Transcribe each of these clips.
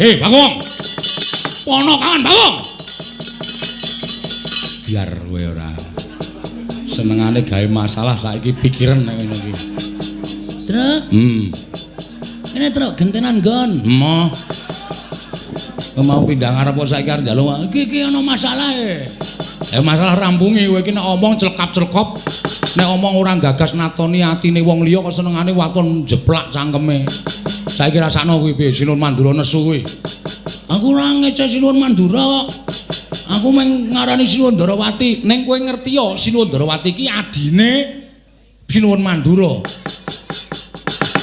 Bagong. Ponokan Bagong. Biar kowe ora senengane gawe masalah saiki pikiran nek ngono iki. Truk. Ini truk gentenan gon. Mo. Mau pindah ngarep kok saiki arep njaluk. Iki ana masalah e. Masalah rampungi kowe iki nek omong celkap-celkop. Nek omong ora gagas natoni atine wong liya kok senengane waton jeplak cangkeme. Saiki rasakno kuwi piye Sinuwun Mandura nesu kuwi. Aku ora ngece Sinuwun Mandura kok. Aku mung ngarani Sinuwun Darawati. Ning kowe ngerti ya Sinuwun Darawati iki adine Sinuwun Mandura.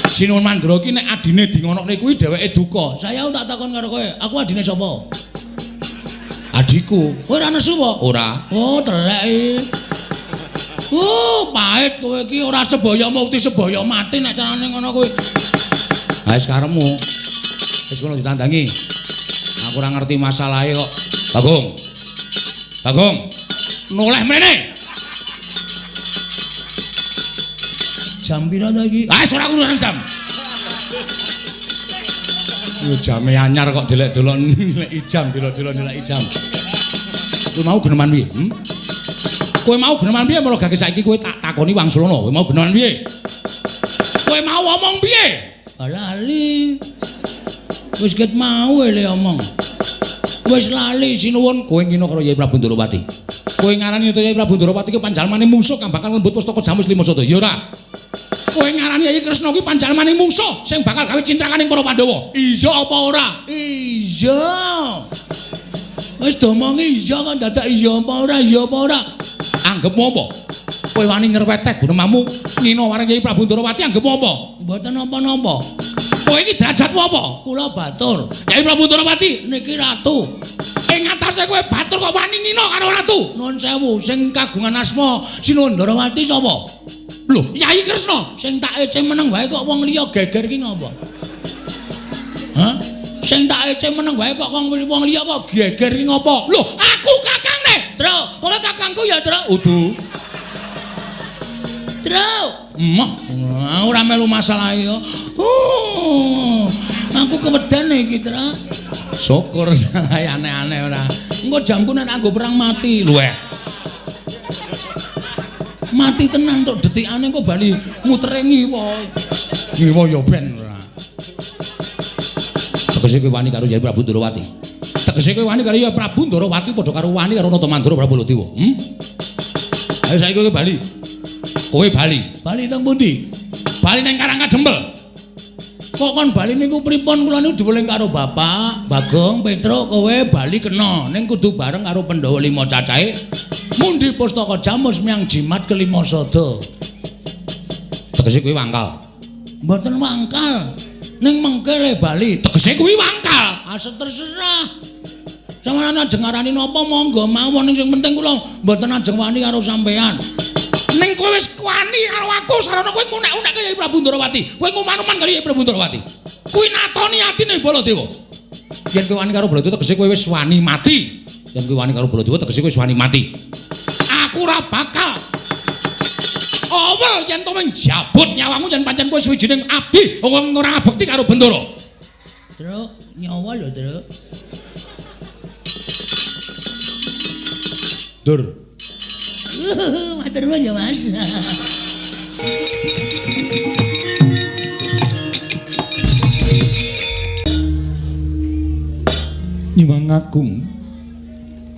Sinuwun Mandura iki nek adine dingonokne kuwi dheweke duka. Saya tak takon karo kowe, aku adine sapa? Adiku. Kowe ora nesu apa? Ora. Oh, telek iki. Pahit kowe iki ora sebaya mukti sebaya mati nek carane ngono kuwi. Ha wis karepmu. Wis kono ditandangi. Aku ora ngerti masalahe kok. Bagong. Bagong. Noleh mrene. Jam pira ta iki? Ah, wis ora urusan jam. Yo jame anyar kok delek-delok nilai jam, delok-delok nilai jam. Kowe mau geneman piye? Kowe mau geneman piye mulo gak saiki kowe tak takoni wangsulana. Kowe mau geneman piye? Kowe mau omong piye? Lali. Wis ket mau le omong. Wis lali Sinuwun. Kowe ngino karo Yai Prabu Ndarawati. Kowe ngarani Yai Prabu Ndarawati ki panjalmane mungsuh kang bakal lembut pustaka Jamus Limasada. Ya ora. Kowe ngarani Yai Kresna ki panjalmane mungsuh sing bakal gawe cintrakaning para Pandhawa. Iya apa ora? Iya. Wis domongi iya kok dadak iya apa ora? Iya apa ora? Anggepmu apa? Kowe wani ngerwetek gunemamu ngino wareng Yai Prabu Ndarawati anggepmu apa? Mboten napa-napa. Kowe iki derajatmu apa? Kula batur. Yai Prabu Ndarawati Niki ratu. Ing atase kowe batur kok wani ngino karo ratu. Nuwun sewu, sing kagungan asma Sinuwun Ndarawati sapa? Lho, Yai Kresna. Sing tak ece meneng wae kok wong liya geger ki ngopo? Hah? Sing tak ece meneng wae kok wong liya kok geger ki ngopo? Lho, aku kakangne. Truk, kowe kakangku ya, Truk. Udu. Truk. Emoh, ora melu masalah yo. Aku keweden iki, Truk. Syukur sae aneh-aneh ora. Engko jamku nek anggo perang mati. Luweh. Mati tenan tok detikane kok bali mutere ngiwa. Ngiwa ya ben ora. Tegese kowe wani karo Yai Prabu Ndarawati. Tegese kowe wani karo Yai Prabu Ndarawati padha karo wani karo Natamandra Prabu Baladewa. Ayo saiki kowe bali. Kowe bali. Bali teng pundi? Bali nang Karangkadempel. Kok kon bali niku pripun kula niku diweling karo Bapak, Bagong, Petruk, kowe bali kena ning kudu bareng karo Pandhawa 5 cacahe. Mundi pustaka Jamus miyang jimat kelima sada. Tegese kuwi wangkal. Mboten wangkal. Ning mengke le bali. Tegese kuwi wangkal. Asal terserah. Sampeyan ajeng ngarani napa monggo mawon sing penting kula mboten ajeng wani karo sampean. Ning kowe wis wani karo aku sarana kowe ngunek-unekke Yai Prabu Ndarawati. Kowe nguman-uman karo Yai Prabu Ndarawati. Kuwi natoni atine Baladewa. Yen kowe wani karo Baladewa tegese kowe wis wani mati. Yen kowe wani karo Baladewa tegese kowe wis wani mati. Aku ora bakal awel yen to menjabut nyawamu yen pancen kowe suwijining abdi wong ora ngabekti karo Bendara. Truk, nyawa lho, Truk. Dur. Matur nuwun ya, Mas. Nyuwun Agung.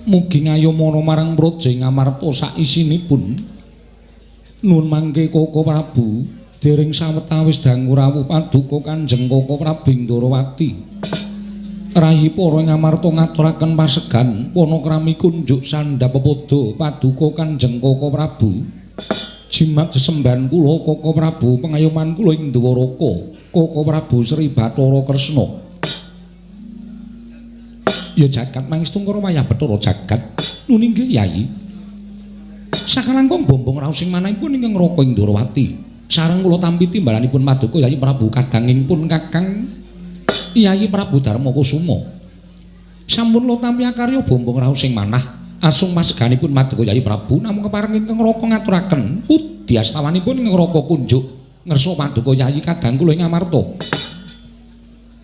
Mugi ngayomana marang praja Ngamarta sak isinipun. Nuwun mangke Koko Prabu dereng sawetawis dangu rawuh paduka Kanjeng Koko Prabu Ndarawati. Rayi para Ngamarta ngaturaken pasegan panakrami kunjuk sandhapepada paduka Kanjeng Koko Prabu. Jimat sesembahan kula Koko Prabu pengayoman kula ing Dwaraka. Koko Prabu Sri Bathara Kresna. Ya jagat mangistung karo wayah Bathara jagat. Nun inggih Yai. Sakalangkung bombong raos sing manahipun ingkang ngraka ing Ndarawati. Sareng kula tampi timbalanipun paduka Yai Prabu kadangipun Kakang Yai Prabu Darmakusuma. Sampun kula tampi akarya bombong raos sing manah asung masganipun paduka Yai Prabu namung kepareng ingkang ngraka ngaturaken pudhi astawanipun ingkang ngraka kunjuk ngersa paduka Yai kadang kula ing Ngamarta.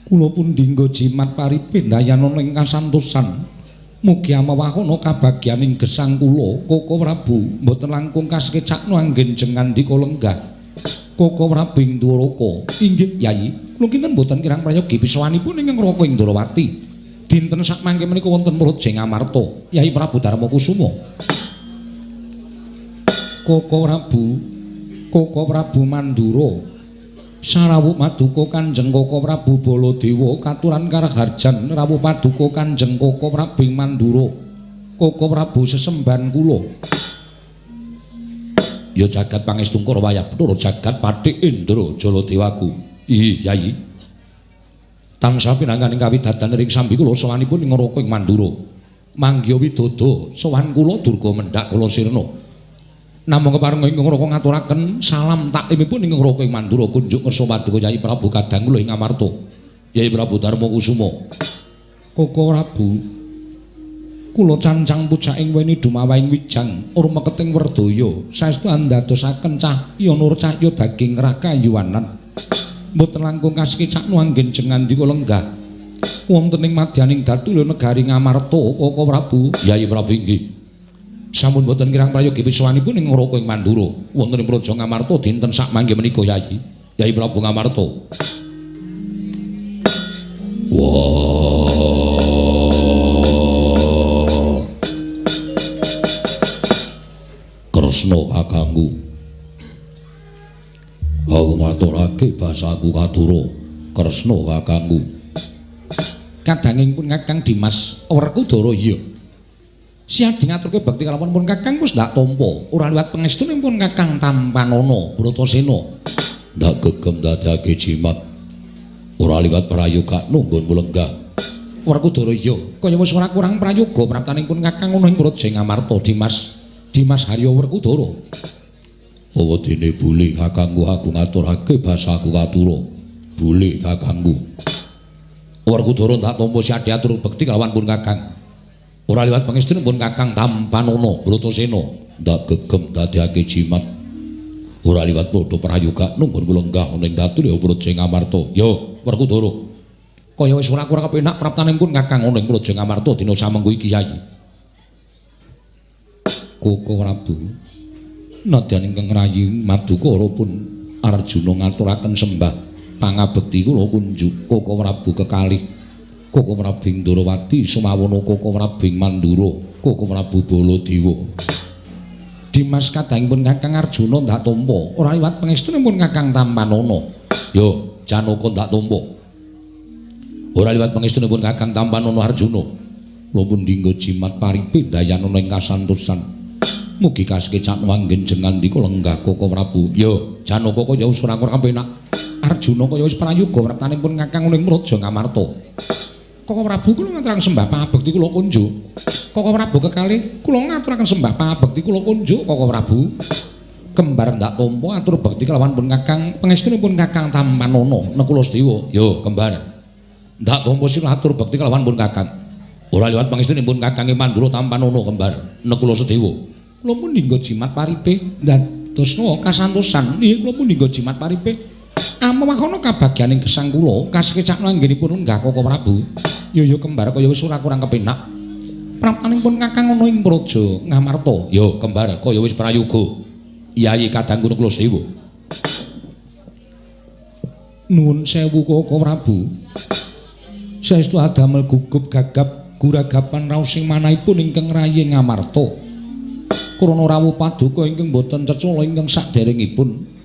Kula pun dinggo jimat paripe dayana ing kasantosan. Mugi amawahono kabagyaning gesang kula, Koko Prabu, mboten langkung kasekecakno anggen jengandika lenggah. Koko Prabu Indoraka. Inggih, Yayi. Kula kinten mboten kirang prayogi pisawanipun ing Raka Indrawati. Dinten sakmangke menika wonten Praja Ngamarta, Yayi Prabu Darmakusuma. Koko Prabu Mandura. Sarawuh Paduka Kanjeng Koko Prabu Baladewa katuran karaharjan rawuh Paduka Kanjeng Koko Prabu Mandura. Koko Prabu sesembahan kula. Ya jagat pangestungkara wayah Bathara jagat Pathik Indra Jaladewaku. Yayi. Tansah pinanganing kawidadan ring sambi kula sawanipun ing Raka ing Mandura. Mangya widodha sowan kula durga mendhak kula sirna. Namung kepareng ing Raka ngaturaken salam taklimipun ing Raka ing Mandura kunjuk kersa Paduka Yayi Prabu kadang kula ing Ngamarta. Yayi Prabu Darmakusuma. Koko Prabu kula cancang pujaking weni dumawaing wijang urma keting werdaya saestu andadosaken cahya nur cahya daging rakayuwanan. Mboten langkung kasekecakno anggen jengandika lenggah wonten ing madyaning Datula negari Ngamarta. Koko Prabu Yayi Prabu inggih. Sampun boten kirang prayogi pisawanipun ing Raka ing Mandura wonten ing Praja Ngamarta dinten sakmangke menika Yayi. Yayi Prabu Ngamarta. Kresna kakangku. Aku maturake basaku Kadura. Kresna kakangku. Kadanging pun Kakang Dimas Werkudara iya. Siadi ngaturke bakti kalawan pun Kakang wis ndak tampa, ora liwat pangestunipun Kakang Tampanana Bratasena. Ndak gegem dadake jimat. Ora liwat prayoga nunggon mulenggah. Werkudara iya, kaya wis ora kurang prayoga praptanipun Kakang ana ing Praja Ngamarta Dimas Harya Werkudara. Awadene buli kakangku aku ngaturake basaku Kadura. Buli kakangku. Werkudara ndak tampa siadi atur bakti kalawan pun Kakang. Ora liwat pangestunipun Kakang Tampanana Bratasena ndak gegem dadekake jimat. Ora liwat padha prayoga nunggon mulenggah ning Datula Praja Ngamarta. Yo, Werkudara. Kaya wis ora kurang kepenak praptanipun Kakang ana ing Praja Ngamarta dina samengko iki Yayi. Koko Prabu. Nadyan ingkang rayi Madukara pun Arjuna ngaturaken sembah pangabekti kula kunjuk Koko Prabu kekalih. Koko Prabu Indrawati sumawana Koko Prabu Mandura, Koko Prabu Baladewa. Dimas kadangipun Kakang Arjuna ndak tampa, ora liwat pangestunipun Kakang Tampanana. Yo, Janaka ndak tampa. Ora liwat pangestunipun Kakang Tampanana Arjuna. Kula pun dinggo jimat paripe dayana ing kasantosan. Mugi kasekecakno anggen jengandika lenggah Koko Prabu. Yo, Janaka kaya wis ora kepenak. Arjuna kaya wis prayoga praptanipun Kakang ing Praja Ngamarta. Koko Prabu kula ngaturaken sembah pangabekti kula kunjuk. Koko Prabu kekalih kula ngaturaken sembah pangabekti kula kunjuk Koko Prabu. Kembar ndak tampa atur bekti kelawan pun Kakang pangestunipun Kakang Tampanana Nekula Sedewa. Yo, kembar. Ndak tampa sira atur bekti kelawan pun Kakang. Ora liwat pangestunipun Kakang Mandura Tampanana kembar Nekula Sedewa. Kula pun dinggo jimat paripe ndadosna kasantosan. Nggih, kula pun dinggo jimat paripe amawahono kabagyaning gesang kula kasekecakno anggenipun lenggah Koko Prabu. Yo kembar kaya wis ora kurang kepenak. Praptanipun Kakang ana ing Praja Ngamarta. Yo kembar kaya wis prayoga. Yayi kadangku Nekula Sedewa. Nuwun sewu Koko Prabu. Saestu adamel gugup gagap guragapan raos sing manahipun ingkang rayi Ngamarta. Krana rawuh Paduka ingkang boten cecala ingkang saderengipun.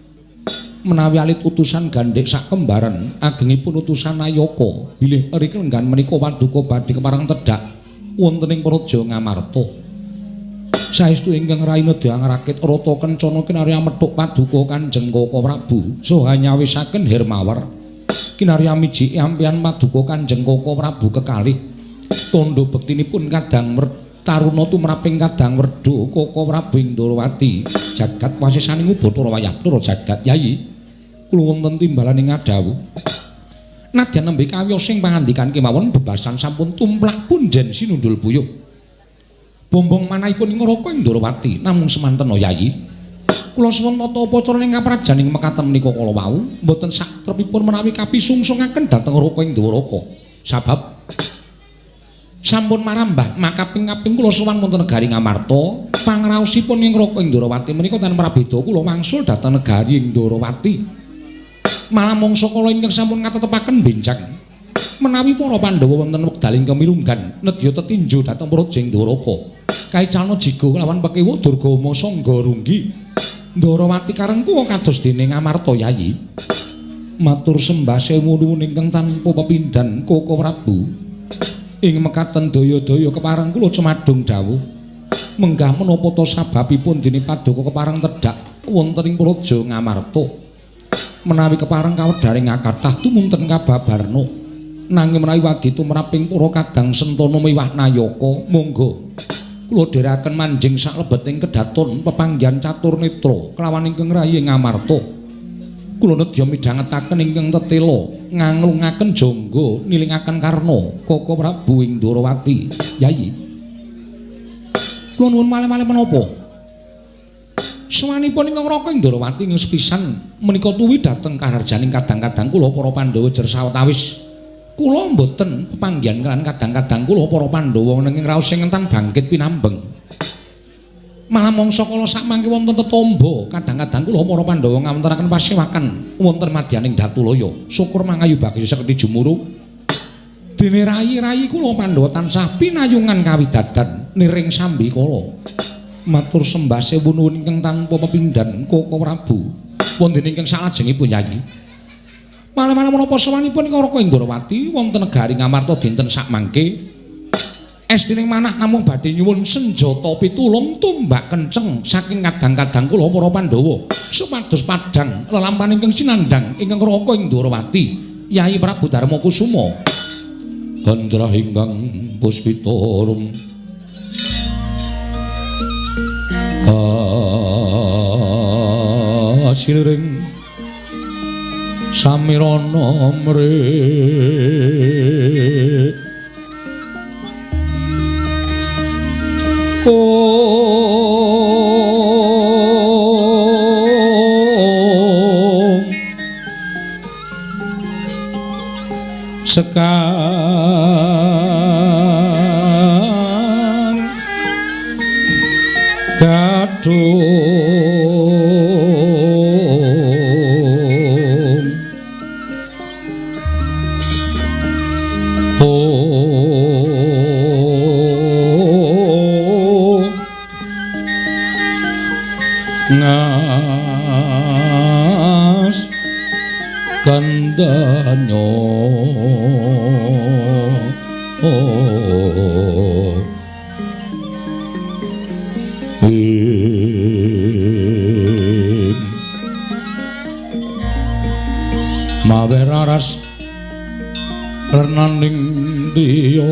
Menawi alit utusan gandhek sak kembaran agengipun utusan Ayaka bilih riki lenggan menika Paduka badhe kepareng tedhak wonten ing Praja Ngamarta. Saestu ingkang rayi nedya ngrakit rata kencana kinarya methuk Paduka Kanjeng Koko Prabu saha nyawisaken Hermawar kinarya miji ampian Paduka Kanjeng Koko Prabu kekalih tandha bektinipun kadang taruna tumraping kadang werda Koko Prabu Indrawati jagat wasisaning Bathara wayah Bathara jagat Yayi. Kula wonten timbalaning ngadawu. Nadyan nembe kawiyos sing pangandikan kemawon bebasan sampun tumplak punjen sinundul buyuh. Bombong manahipun ing Raka Indrawati namung semanten Yayi. Kula suwun tata upacara ing kaprajaning mekaten menika kala wau mboten satrepipun menawi kapisungsungaken dhateng Raka ing Dwaraka. Sabab sampun marambah makaping-kaping kula sowan wonten negari Ngamarta, pangraosipun ing Raka ing Dwarawati menika tan prabéda kula wangsul dhateng negari ing Dwarawati. Malah mangsa kala ingkang sampun ngatetepaken benjang menawi para Pandhawa wonten wekdal ing kamirunggan nedya tetinju dhateng Praja ing Dwaraka. Kaicalna jiga kelawan Pekewa Durgama Sangga Runggi. Ndarawati karengku kados dene Ngamarta Yayi. Matur sembah sewu nuwun ingkang tanpa pepindhan Koko Prabu. Ing mekaten daya-daya kepareng kula cemadung dawuh. Menggah menapa ta sababipun dene Paduka kepareng tedhak wonten ing Praja Ngamarta. Menawi kepareng kawedaring kathah tumunten kababarna. Nanging menawi wadi tumraping para kadang sentana miwah nayaka, monggo kula dherekaken manjing saklebeting kedaton pepanggihan catur netra kelawan ingkang rayi Ngamarta. Kula nedya midhangetaken ingkang tetela nganglungaken jangga nilingaken karna Koko Prabu ing Ndarawati. Yayi. Kula nuwun malih-malih menapa? Sawanipun ingkang Raka ing Ndarawati ing sepisan menika tuwi dhateng kaharjaning kadang-kadang kula para Pandhawa jer sawetawis. Kula mboten pepanggihan kan kadang-kadang kula para Pandhawa nanging raos sing entan bangkit pinambeng. Malah mangsa kala sakmangke wonten tetamba kadang-kadang kula para Pandhawa ngawontenaken pasewakan wonten madyaning Datulaya. Syukur mangayu bagya sekti jumuru. Dene rayi-rayi kula Pandhawa tansah pinayungan kawidadan niring sambi kala. Matur sembah sewu nuwun ingkang tanpa pepindhan Koko Prabu. Wonten ingkang salajengipun Yayi. Malah-malah menapa sawanipun ing Raka ing Ndarawati wonten negari Ngamarta dinten sakmangke estining manah namung badhe nyuwun senjata pitulung tumbak kenceng saking kadang-kadang kula para Pandhawa supados padhang lelampahan ingkang sinandhang ingkang Raka ing Ndarawati Yayi Prabu Darmakusuma Handrah ingkang puspitarum kasiring samirana mrih sekang kadung ngas kandanya mawer aras renaning diya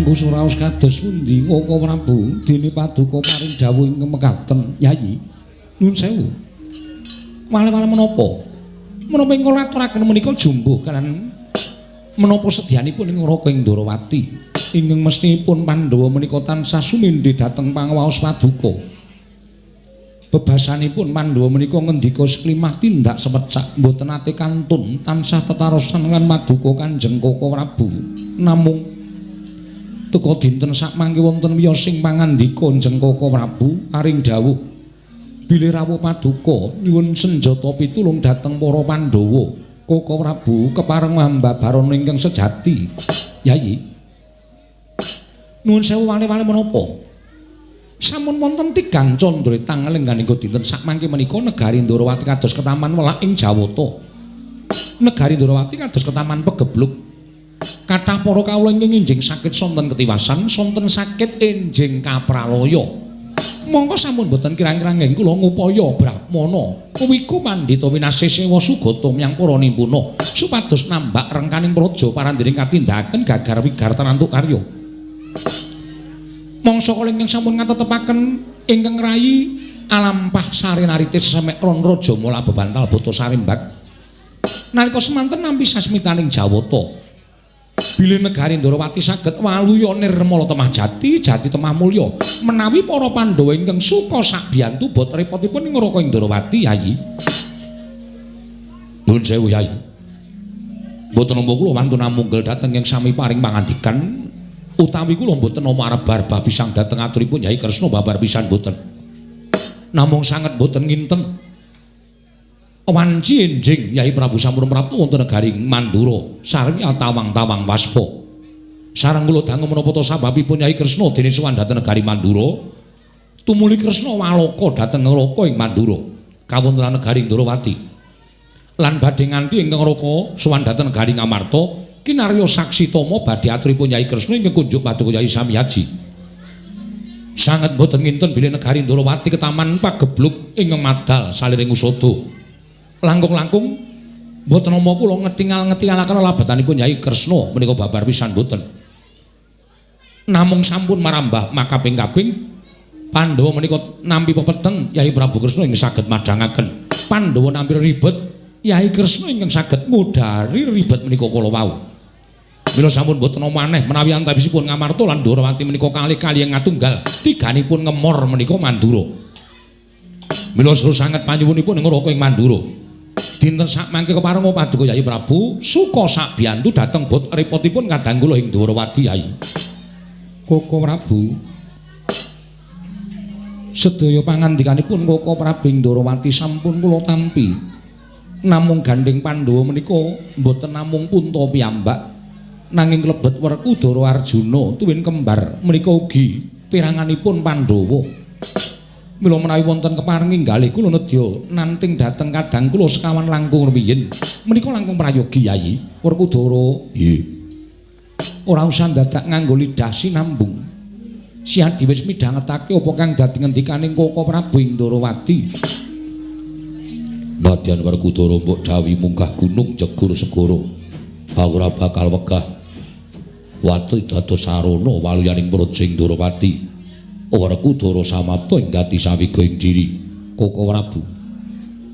suraos kados pundi Koko Prabu dene Paduka paring dawuh ing mekaten Yayi nuwun sewu malih-malih menapa ing kula aturaken menika jumbuh kalian menapa sedyanipun ing Raka ing Ndarawati ingkang mestinipun Pandhawa menika tansah sumindhi dhateng pangawaos Paduka bebasanipun Pandhawa menika ngendika seklimah tindak sepecak mboten ate kantun tansah tetarosan lan Paduka Kanjeng Koko Prabu namung teka dinten sakmangke wonten wiyosing pangandika Kanjeng Koko Prabu aring dawuh bilih rawuh Paduka nyuwun senjata pitulung dhateng para Pandhawa Koko Prabu kepareng mambabarana ingkang sejati Yayi nuwun sewu wali-wali menapa sampun wonten tigang candra tanggal ingkang dinten sakmangke menika negari Ndarawati kados ketaman welak ing Jawata negari Ndarawati kados ketaman pegebluk Kathah para kawula ingkang enjing sakit sonten ketiwasan, sonten sakit enjing kapraloya. Monggo sampun boten kirang-kirang nggih kula ngupaya Brahmana kuwiku pandhita winasih sewa sugata miyang para nimpuna supados nambak rengkaning praja parandiring katindakaken gagar wigar tanantuk karya. Mangsa kala ingkang sampun ngatetepaken ingkang rayi alampah sarenaritis semek ron raja mula bebantal bata sarimbak. Nalika semanten nampi sasmitaning Jawata bilih negari Ndarawati saged waluya nirmala temah jati, jati temah mulya menawi para Pandhawa ingkang suka sakbiyantu bot repotipun ing Ngraka Ndarawati, Yayi. Nuwun sewu, Yayi. Mboten nampa kula wantun namunggal dhateng ing sami paring pangandikan utawi kula mboten nampa arep barbah pisang dhateng aturipun Yayi Kresna babar pisan mboten. Namung sanget mboten nginten wanci enjing Yayi Prabu sampun prapta wonten negari Mandura sareng tawang-tawang waspa. Sareng kula dangu menapa ta sababipun Yayi Kresna dene sowan dhateng negari Mandura. Tumuli Kresna waloka dhateng Ngraka ing Mandura, kawontenan negari Ndarawati. Lan badhe nganti ingkang Ngraka sowan dhateng negari Ngamarta, kinarya saksi tama badhe aturipun Yayi Kresna ingkang kunjuk paduka Yayi Samyaji. Sanget boten nginten bilih negari Ndarawati ketaman pagebluk ingkang madal saliring usada. Langkung-langkung mboten nama kula ngetingal-ngetingalaken labatanipun Yayi Kresna menika babar pisan mboten. Namung sampun marambah makaping-kaping Pandhawa menika nampi pepeteng Yayi Prabu Kresna ing saged madhangaken. Pandhawa nampi ribet Yayi Kresna ingkang saged ngudari ribet menika kala wau. Mila sampun mboten nama maneh menawi antawisipun Ngamarta lan Ndarawati menika kalih-kalih ngatunggal tiganipun ngemor menika Mandura. Mila seru sanget panyuwunipun ing Ngraka ing Mandura. Dinten sak mangke keparenga paduka Yayi Prabu suka sakbiyantu dhateng bot repotipun kadang kula ing Ndarawati, Yayi. Koko Prabu sedaya pangandikanipun Koko Prabu ing Ndarawati sampun kula tampi. Namung gandeng Pandhawa menika mboten namung punta piyambak nanging klebet Werkudara Arjuna tuwin kembar menika ugi piranganipun Pandhawa. Mila menawi wonten keparing inggalih kula nedya nanting dhateng kadang kula sekawan langkung rumiyin menika langkung prayogi, Yayi. Werkudara nggih ora usah dadak nganggo lidah sinambung. Siadi wis midhangetake apa kang dadi ngendikaning Koko Prabu ing Ndarawati. Nadyan Werkudara mbok dawuhi munggah gunung jegur segara ora bakal wegah watu dados sarana waluyaning praja ing Ndarawati. Werkudara samapta ing gati sawiga ing diri Koko Prabu.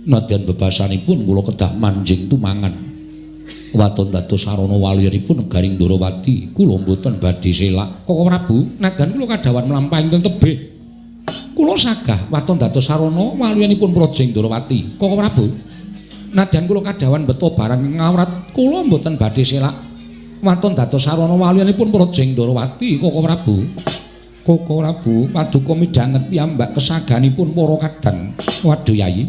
Nadyan bebasanipun kula kedah manjing tumangan waton dados sarana waluyanipun negari Ndarawati kula mboten badhe selak. Koko Prabu, nadyan kula kadawan mlampahi ingkang tebih kula sagah waton dados sarana waluyanipun praja ing Ndarawati. Koko Prabu, nadyan kula kadawan beto barang ngawrat kula mboten badhe selak waton dados sarana waluyanipun praja ing Ndarawati. Koko Prabu, Koko Prabu paduka midhanget piyambak kesaganipun para kadang. Waduh, Yayi,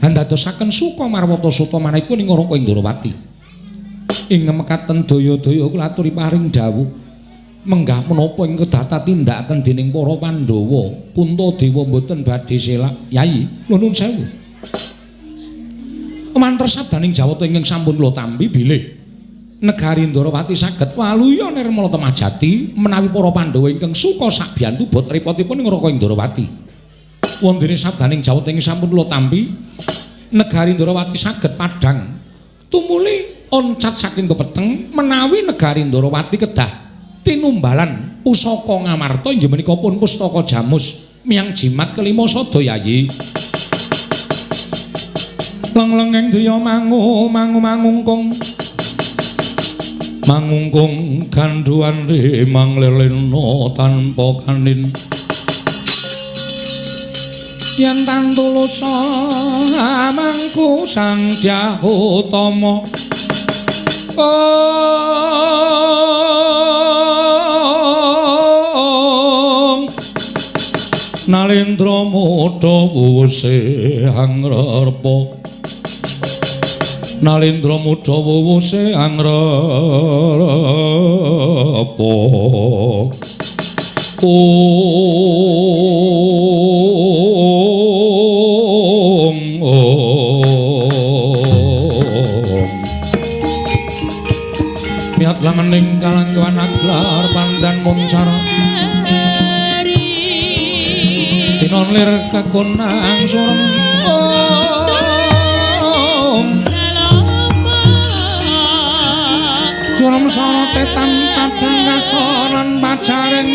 handadosaken suka marwata suta manahipun ing Ngraka ing Ndarawati. Ing mekaten daya-daya kula aturi paring dawuh menggah menapa ing kedata tindakaken dening para Pandhawa Puntadewa mboten badhe selak. Yayi, nuwun sewu. Mantres sabdaning Jawata ingkang sampun kula tampi bilih negari Ndarawati saged waluya nirmala temah jati menawi para Pandhawa ingkang suka sakbiyantu bot repotipun ing Ngraka ing Ndarawati. Wondene sabdaning Jawata ingkang sampun kula tampi negari Ndarawati saged padhang tumuli oncat saking pepeteng menawi negari Ndarawati kedah tinumbalan pusaka Ngamarta inggih menika pun pustaka Jamus miyang jimat kelima sada, Yayi. Lenglengeng driya mangungkung mangungkung ganduan rimang lelena tanpa kanin yen tantulusa amangku sang Dyahutama Nalendra Mudha wuwuse angrepa Nalendra Mudha wuwuse angrepa langening kalangkuan aglar pandan moncar tinon lir kekonang surem surem sorotetan kadang kasoran pacaring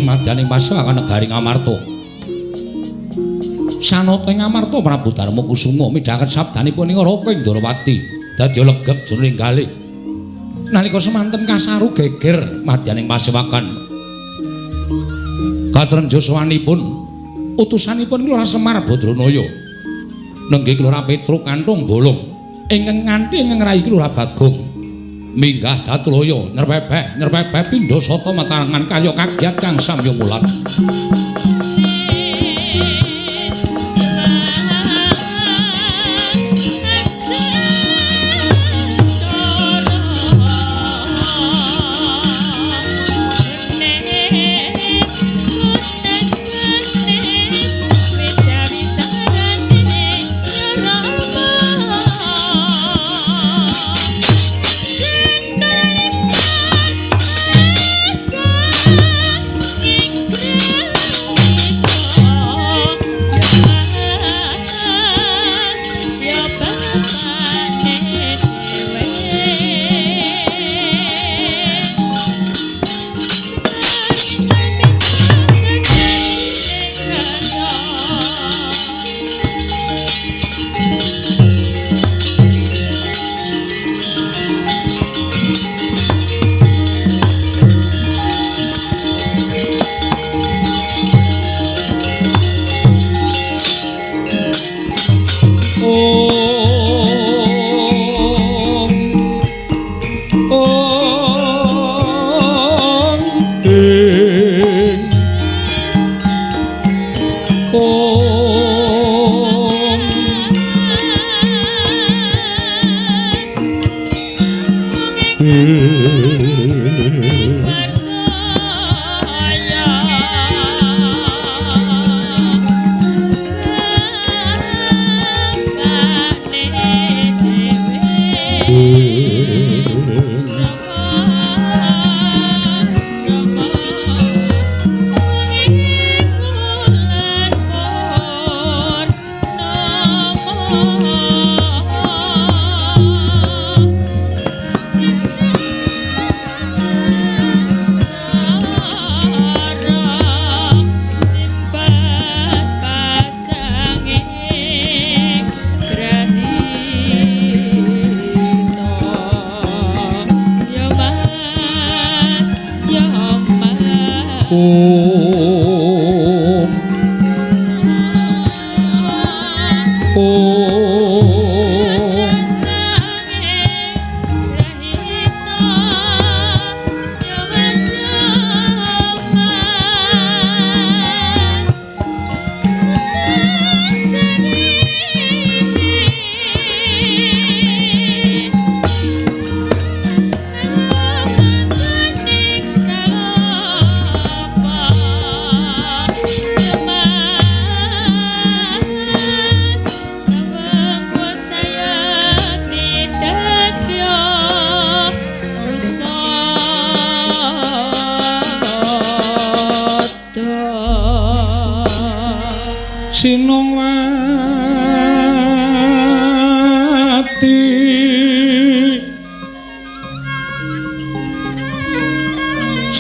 Madyaning pasakan negari Ngamarta. Sanata ing Ngamarta Prabu Darma Kusuma midhanget sabdanipun ing Raka Indrawati dadi legep jroning galih. Nalika semanten kasaru geger madyaning pasewakan. Katrenjo sawanipun utusanipun Kelurahan Semar Badranaya nenggih Kelurahan Petruk Kanthong Bolong ingkang nganthi ing ngrayi Kelurahan Bagong. Minggah Datulaya nyerpepek pindha sata matarangan kaya kagiat kang samya mulat.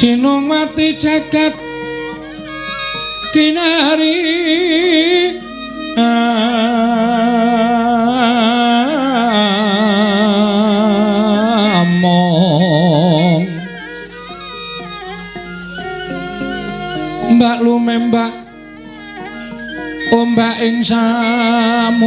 Sinongwati jagat kinari among Mbak lumembak ombak ing samudra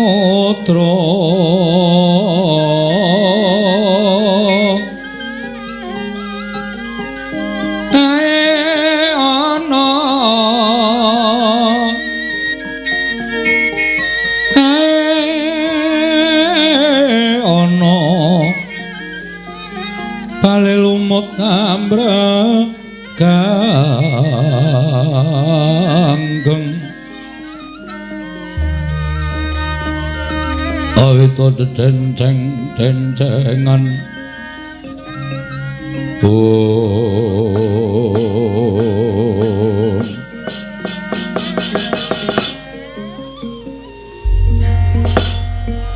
kanggeng awita denceng-dencengan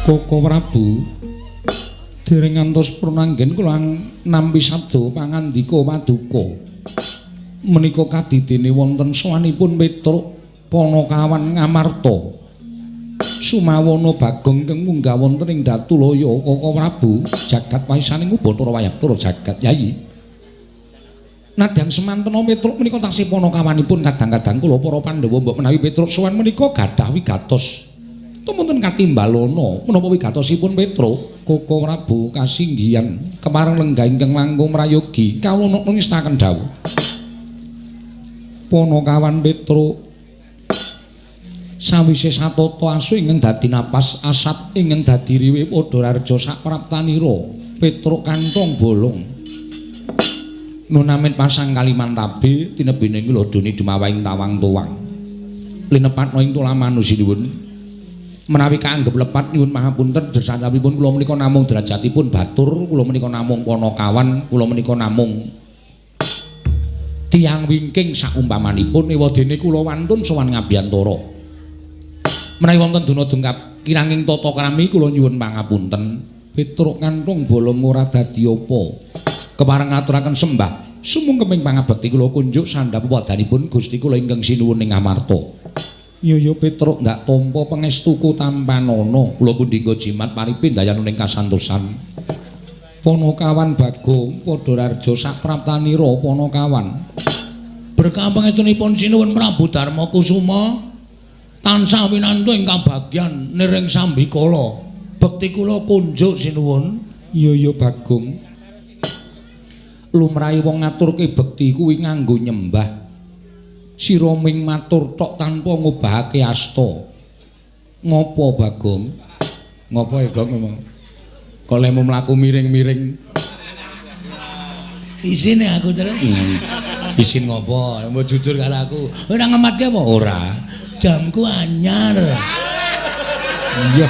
Koko Prabu dereng ngantos prananggen kula nampi sabda pangandika paduka menika kadidene wonten sawanipun Petruk Panakawan Ngamarta Sumawana Bagong kang munggah wonten ing Datulaya Koko Prabu jagat waisaning Bathara Wayapura jagat yayi nadyan semantena Petruk menika taksih panakawanipun kadang-kadang kula para Pandhawa mbok menawi Petruk sowan menika gadhah wigatos tumunten katimbalana menapa wigatosipun Petruk Koko Prabu kasinggihan kemareng lenggah ingkang langkung mrayogi kawula ngestaken dawuh Panakawan Petruk sawise satata asu ingkang dadi napas asat ingkang dadi riwe padha raja sapraptanira Petruk kantong bolong nunamit pasang Kalimantabe tinebene kula doni dumawaing tawang tuwang linepatna ing tula manusinuwun menawi kaanggep lepat nyuwun mahapunten dersanipun kula menika namung derajatipun batur kula menika namung Panakawan kula menika namung tiyang wingking saumpamanipun ewadene kula wantun sowan ngabiyantara menawi wonten duna dungkap kiranging tata krami kula nyuwun pangapunten Petruk kantong bolong ora dadi apa kepareng ngaturaken sembah sumung keping pangabekti kula kunjuk sandhap wadanipun Gusti kula ingkang sinuwun ing Ngamarta Yoyo Petruk ndak tampa pangestuku tampanana kula pun dinggo jimat paripin dayaning kasantosan Panakawan Bagong padha raja sapraptanira Panakawan berkah pangestunipun sinuwun Prabu Darma Kusuma tansah winantu ing kabagyan niring sambikala bekti kula kunjuk sinuwun Yoyo Bagong lumrahe wong ngaturke bekti kuwi nganggo nyembah sira ming matur tok tanpa ngobahake asta. Ngopo Bagong? Ngopo Gong memang? Kok lemu mlaku miring-miring. Isine aku terus. Isin ngopo? Mbok jujur karo aku. Ora ngematke apa? Ora. Jamku anyar. Iya.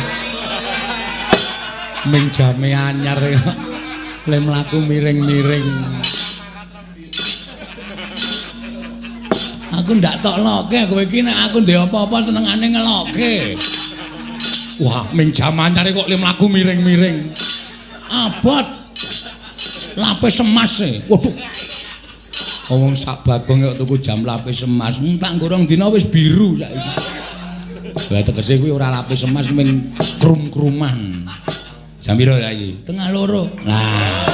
Ming jame anyar kok. Le mlaku miring-miring. Aku ndak tok loke kowe iki nek aku ndek apa-apa senengane ngeloke. Wah, ming jam anyare kok le mlaku miring-miring. Abot. Lapis emas e. Waduh. Wong sak Bagong kok tuku jam lapis emas. Tak gorong dina wis biru saiki. Lah tegese kuwi ora lapis emas ming krum-kruman. Jam piro saiki? Tengah loro. Lah.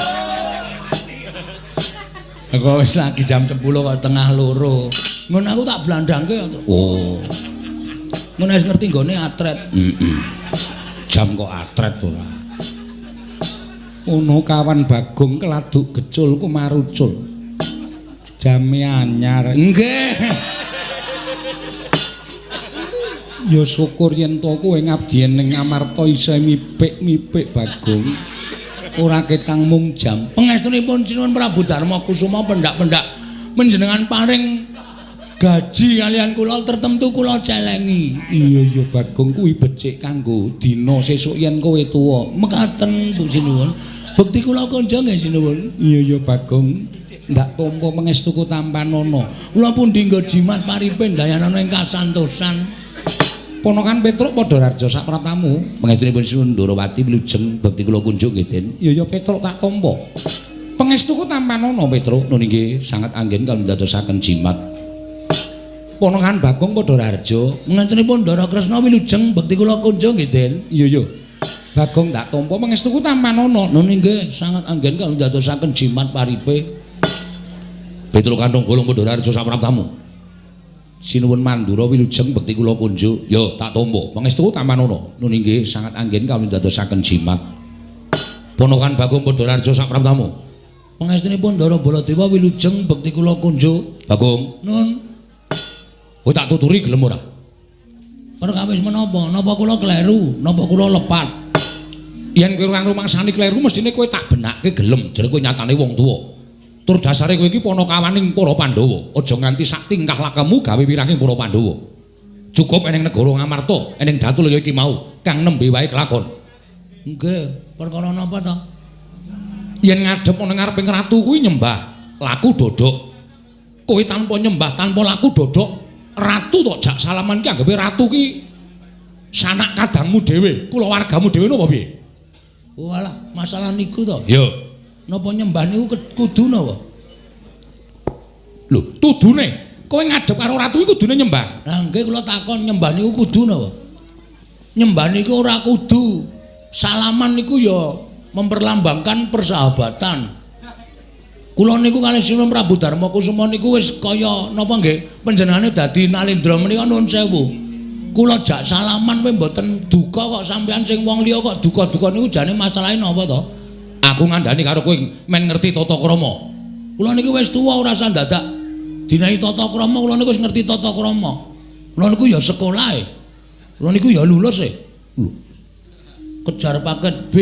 Kok wis lagi jam 10 kok tengah loro. Ngono aku tak blandangke. Oh. Ngono wis ngerti nggone atret. Jam kok atret ora. Ono kawan Bagong keladuk gecul ku marucul. Jame anyar. Nggih. Ya syukur yen to kowe ngabdi ning Ngamarta isih mipik-mipik Bagong. Ora ketang mung jam. Pangestunipun sinuwun Prabu Darma Kusuma pendak-pendak menjenengan paring gaji kalian kula tertentu kula celengi. Iya Bagong kuwi becik kanggo dina sesuk yen kowe tuwa. Mekaten Bu sinuwun. Bekti kula kanja nggih sinuwun. Iya Bagong. Ndak tampa pangestuku tampanana. Kula pun dinggo jimat paripin dayanana ing kasantosan. Ponokan Petruk padha raja sak pratamu. Pangestunipun sinuwun Ndarawati wilujeng bekti kula kunjuk nggih Den. Iya Petruk tak tampa. Pangestuku tampanana Petruk nun nggih sanget anggen kangge ndadosaken jimat. Ponokan Bagong padha raja. Mengentenipun Ndara Kresna wilujeng bekti kula kunjuk nggih Den. Iya Bagong tak tampa pangestuku tampanana. Nun nggih sanget anggen kangge ndadosaken jimat paripe. Petruk kantong bolong padha raja sak pratamu. Sinuwun Mandura wilujeng bekti kula kunjuk. Ya tak tampa. Pangestu Tamanono. Nun inggih sangat anggen kawin dadosaken jimat. Ponokan Bagong Padhararja sak praptamu. Pangestunipun Ndara Baladewa wilujeng bekti kula kunjuk. Bagong. Nun. Kowe tak tuturi gelem ora? Perkawis menapa? Napa kula kleru? Napa kula lepat? Yen kowe ora rumangsani kleru mestine kowe tak benakke gelem. Jare kowe nyatane wong tuwa. Tur dasare kowe iki panakawaning para Pandhawa. Aja nganti sak tingkah lakumu gawe wiranging para Pandhawa. Cukup eneng negara Ngamarta, eneng Datul ya iki mau kang nembe wae kelakon. Nggih, perkara napa to? Yen ngadhep ana ngareping ratu kuwi nyembah laku dodok. Kowe tanpa nyembah, tanpa laku dodok, ratu tok jak salaman ki anggape ratu ki sanak kadangmu dhewe, kulawargamu dhewe napa piye? Walah, masalah niku to. Ya. Napa nyembah niku kudu napa? Lho, tudune kowe ngadhep karo ratu iku kudune nyembah. Lah nggih kula takon nyembah niku kudu napa? Nyembah niku ora kudu. Salaman niku ya memperlambangkan persahabatan. Kula niku kalih Sinuwun Prabu Darma Kusuma niku wis kaya napa nggih panjenengane dadi Nalendra menika nuwun sewu. Kula jak salaman kowe mboten duka kok sampean sing wong liya kok duka-duka niku jane masalahe napa to? Aku ngandani karo kowe men ngerti tata krama. Kula niki wis tuwa ora usah dadak dinahi tata krama, kula niku wis ngerti tata krama. Kula niku ya sekolah e. Kula niku ya lulus e. Lho. Kejar paket B.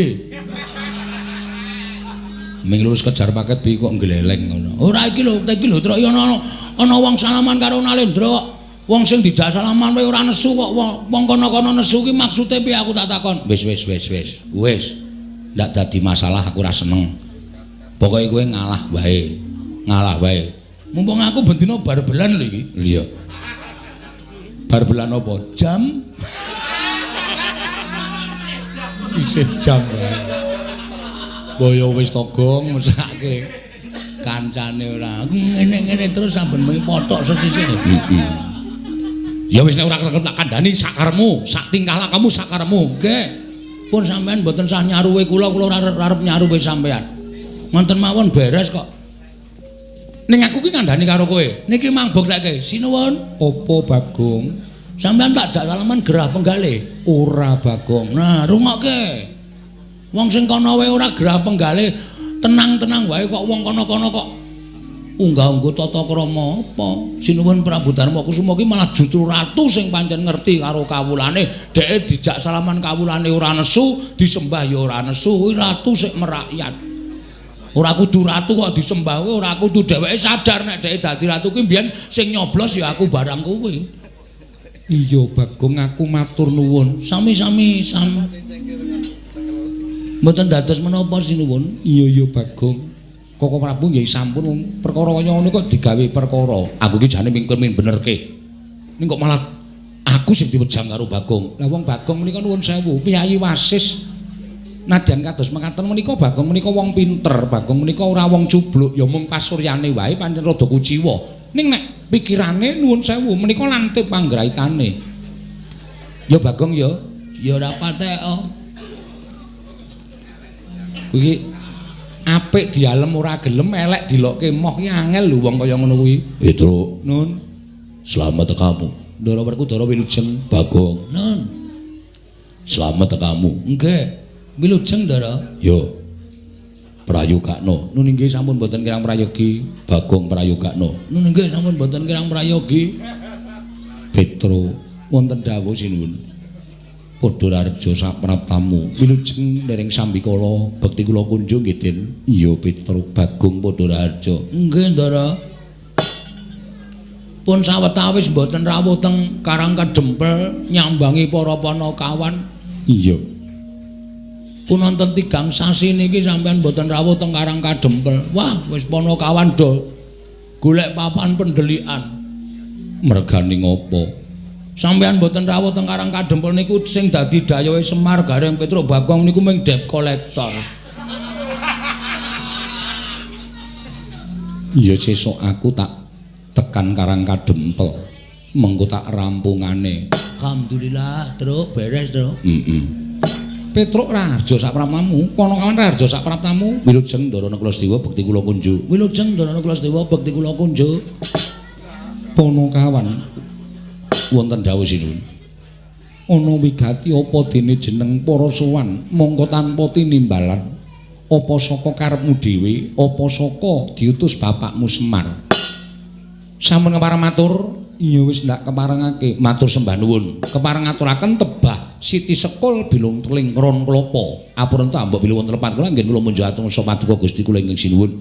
Ming lulus kejar paket B kok ngleleng ngono. Ora iki lho, iki lho Truk ana wong salaman karo Nalendra. Wong sing dijak salaman wae ora nesu kok wong kono-kono nesu ki maksude piye aku tak takon. Wis. Wis. Ndak dadi masalah aku ora seneng. Pokoke kowe ngalah wae. Mumpung aku bendina bar-belan lho iki. Iya. Bar-belan apa? Jam. Isih jam. Boyo wis togong mesake kancane ora. Ngene-ngene terus saben mengi potok sesisih. Ya wis nek ora tak kandhani sakaremu, sak tingkah lakumu sakaremu. Nggih. Pun sampean mboten sah nyaruwe kula ora arep nyaruwe sampean. Ngoten mawon beres kok. Ning aku ki kandhani karo kowe. Niki mang buktekke. Sinuwun. Apa Bagong? Sampean tak jak salaman gerah penggalih. Ora Bagong. Nah, rungokke. Wong sing kono wae ora gerah penggalih, tenang-tenang wae kok wong kono-kono kok unggah-ungguh tata krama apa? Sinuwun Prabu Darma Kusuma ki malah justru ratu sing pancen ngerti karo kawulane. Dheke dijak salaman kawulane ora nesu, disembah ya ora nesu. Kuwi ratu sik merakyat. Ora kudu ratu kok disembah kuwi ora kudu dheweke sadar nek dheke dadi ratu kuwi mbiyen sing nyoblos ya aku barang kuwi. Iya Bagong aku matur nuwun. Sami-sami mboten dados menapa sinuwun? Iya Bagong. Koko Prabu nggih sampun wong perkara kaya ngono kok digawe perkara. Aku ki jane mingkir benerke. Ning kok malah aku sing diwejang karo Bagong. Lah wong Bagong menika nuwun sewu, piyayi wasis. Nadyan kados mekaten menika Bagong menika wong pinter, Bagong menika ora wong cubluk, ya mung pasuryane wae pancen rada kuciwa. Ning nek pikirane nuwun sewu menika lantip panggraitane. Ya Bagong ya, ya ora patek kok. Kuwi apik dialem ora gelem elek dilokke moh ki angel lho wong kaya ngono kuwi. Truk. Nun. Selamat tekamu. Ndara Werkudara wilujeng Bagong. Nun. Selamat tekamu. Nggih. Wilujeng Ndara. Yo. Prayogakno. Nun inggih sampun boten kirang prayogi. Bagong prayogakno. Nun inggih sampun boten kirang prayogi. Petro wonten dawuh sinuwun. Padhararja sapraptamu wilujeng dereng sambikala bekti kula kunjung nggih Den. Iya Petro Bagong Padhararja. Nggih Ndara. Pun sawetawis mboten rawuh teng Karang Kadempel nyambangi para panakawan. Iya. Pun wonten 3 sasi niki sampean mboten rawuh teng Karang Kadempel. Wah, wis panakawan do golek papan pendelikan. Mergane ngopo? Sampeyan mboten rawuh teng Karang Kadempel niku sing dadi dayohe Semar Gareng Petro Bagong niku mung debt collector. Iya sesuk aku tak tekan Karang Kadempel. Mengko tak rampungane. Alhamdulillah, Truk, beres, Truk. Petro Raharja sapraptamu, Panakawan Raharja sapraptamu. Wilujeng Ndarana Kulasewa bekti kula kunjuk. Wilujeng Ndarana Kulasewa bekti kula kunjuk. Ponokawan wonten dawuh sinuwun. ana wigati apa dene jeneng para sowan mongko tanpa tinimbalan apa saka karepmu dhewe apa saka diutus bapakmu Semar. Sampun kepareng matur. Iya wis ndak keparengake. Matur sembah nuwun. Kepareng aturaken tebah Siti Sekul bilung teling kron klapa. Apunten ambek bilih wonten lepat kula nggih kula munjuk atung sapa paduka Gusti kula ingkang sinuwun.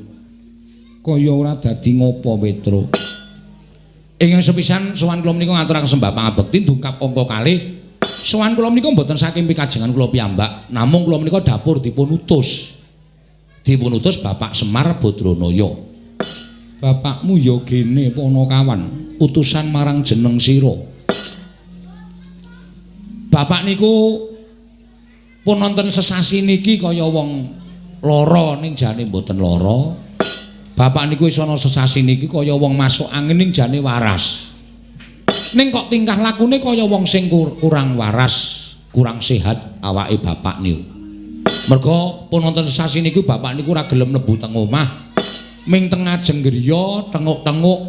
Kaya ora dadi ngopo Petro. Ingkang sepisan sowan kula menika ngaturaken sembah pangabekti ndungkap angka kalih. Sowan kula menika mboten saking pikajengan kula piyambak, namung kula menika dapur dipun utus. Dipun utus Bapak Semar Badranaya. Bapakmu ya gene Ponokawan, utusan marang jeneng sira. Bapak niku pun wonten sesasi niki kaya wong lara ning jane mboten lara. Bapak niku wis ana sesasi niki kaya wong masuk angin ning jane waras. Ning kok tingkah lakune kaya wong sing kurang waras, kurang sehat awake bapak niku. Merga pun wonten sesasi niku bapak niku ora gelem mlebu teng omah. Ming teng ajeng griya tenguk-tenguk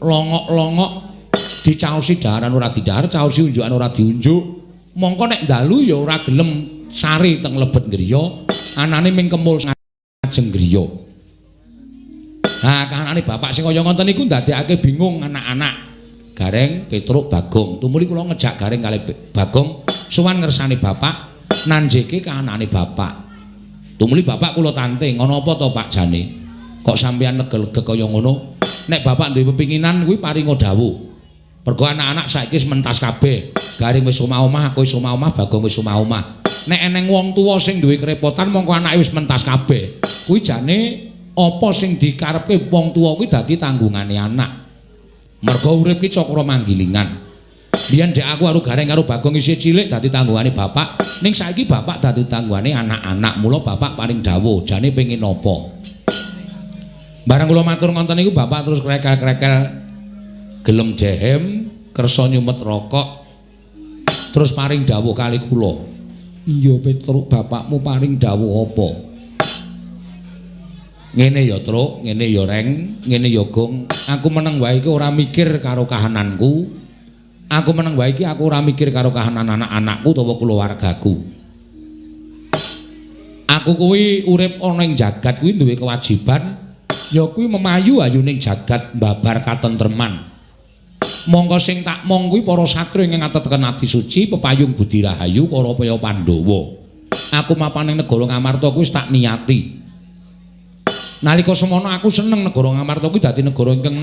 longok-longok dicaosi daharan ora didahar, caosi unjukan ora diunjuk. Mongko nek dalu ya ora gelem sari teng lebet griya, anane ming kemul ajeng griya. Nah, kahanane bapak sing kaya ngoten niku ndadekake bingung anak-anak. Gareng, Petruk, Bagong. Tumuli kula ngejak Gareng kalih Bagong sowan ngersani bapak, nanjeke kahanane bapak. Tumuli bapak kula tanting, ana apa to Pak jane? Kok sampeyan legel-legel kaya ngono? Nek bapak duwe pepinginan kuwi paringa dawuh. Mergo anak-anak saiki wis mentas kabeh. Garing wis omah omah, aku wis omah omah, Bagong wis omah omah. Nek eneng wong tuwa sing duwe kerepotan mongko anake wis mentas kabeh. Kuwi jane apa sing dikarepke wong tuwa kuwi dadi tanggungane anak. Mergo urip ki cakra manggilingan. Biyen dek aku karo Gareng karo Bagong isih cilik dadi tanggungane bapak, ning saiki bapak dadi tanggungane anak-anak. Mula bapak paring dawuh, jane pengin apa? Barang kula matur ngonten niku bapak terus krekel-krekel gelem jehem, kersa nyumet rokok. Terus paring dawuh kali kula. Iya Petruk, bapakmu paring dawuh apa? Ngene ya Truk, ngene ya Reng, ngene ya Gong. Aku meneng wae iki ora mikir karo kahananku. Aku meneng wae iki aku ora mikir karo kahanan anak-anakku utawa kulawargaku. Aku kuwi urip ana ing jagat kuwi duwe kewajiban ya kuwi memayu ayu ning jagat mbabar katentreman. Monggo sing tak mong kuwi para satri ing ngateken ati suci pepayung budi rahayu para paya Pandhawa. Aku mapan ing negara Ngamarta kuwi wis tak niati. Nalika semono aku seneng negara Ngamarta kuwi dadi negara ingkang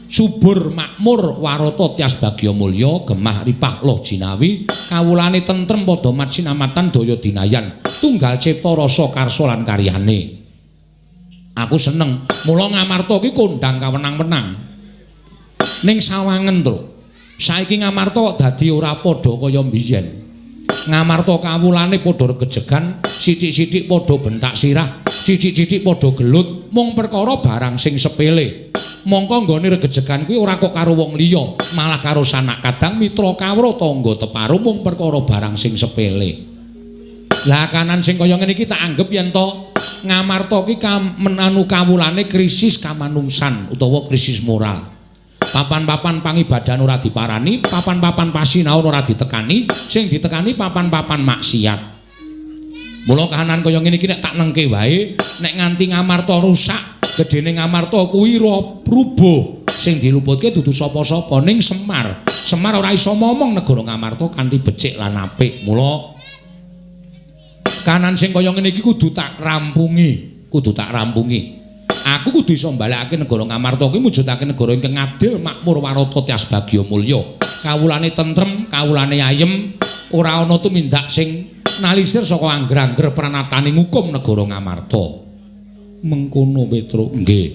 subur makmur warata tias bagya mulya gemah ripah loh jinawi kawulane tentrem padha mat sinamatan daya dinayan tunggal cipta rasa karsa lan karyane. Aku seneng mula Ngamarta ki kondang kawenang-wenang ning sawangen Truk. Saiki Ngamarta dadi ora padha kaya mbiyen. Ngamarta kawulane padha regejegan, sithik-sithik padha bentak sirah, sithik-sithik padha gelut mung perkara barang sing sepele. Mongko nggone regejegan kuwi ora kok karo wong liya, malah karo sanak kadang mitra kawruh tangga teparu mung perkara barang sing sepele. Lah kanan sing kaya ngene iki tak anggap yen to Ngamarta ki menanu kawulane krisis kamanungsan utawa krisis moral. Papan-papan pangibadan ora diparani, papan-papan pasinaon ora ditekani, sing ditekani papan-papan maksiat. Mula kahanan kaya ngene iki nek tak nengke wae, nek nganti Ngamarta rusak, gedene Ngamarta kuwi rubuh. Sing diluputke dudu sapa-sapa ning Semar. Semar ora iso momong negara Ngamarta kanthi becik lan apik. Mula kanan sing kaya ngene iki kudu tak rampungi, Aku kudu iso mbalekake negara Ngamarta kuwi mujudake negara ingkang adil, makmur, warata, tias bagya mulya. Kawulane tentrem, kawulane ayem, ora ana tumindak sing nalisir saka angger-angger pranataning hukum negara Ngamarta. Mengkono Petruk, nggih.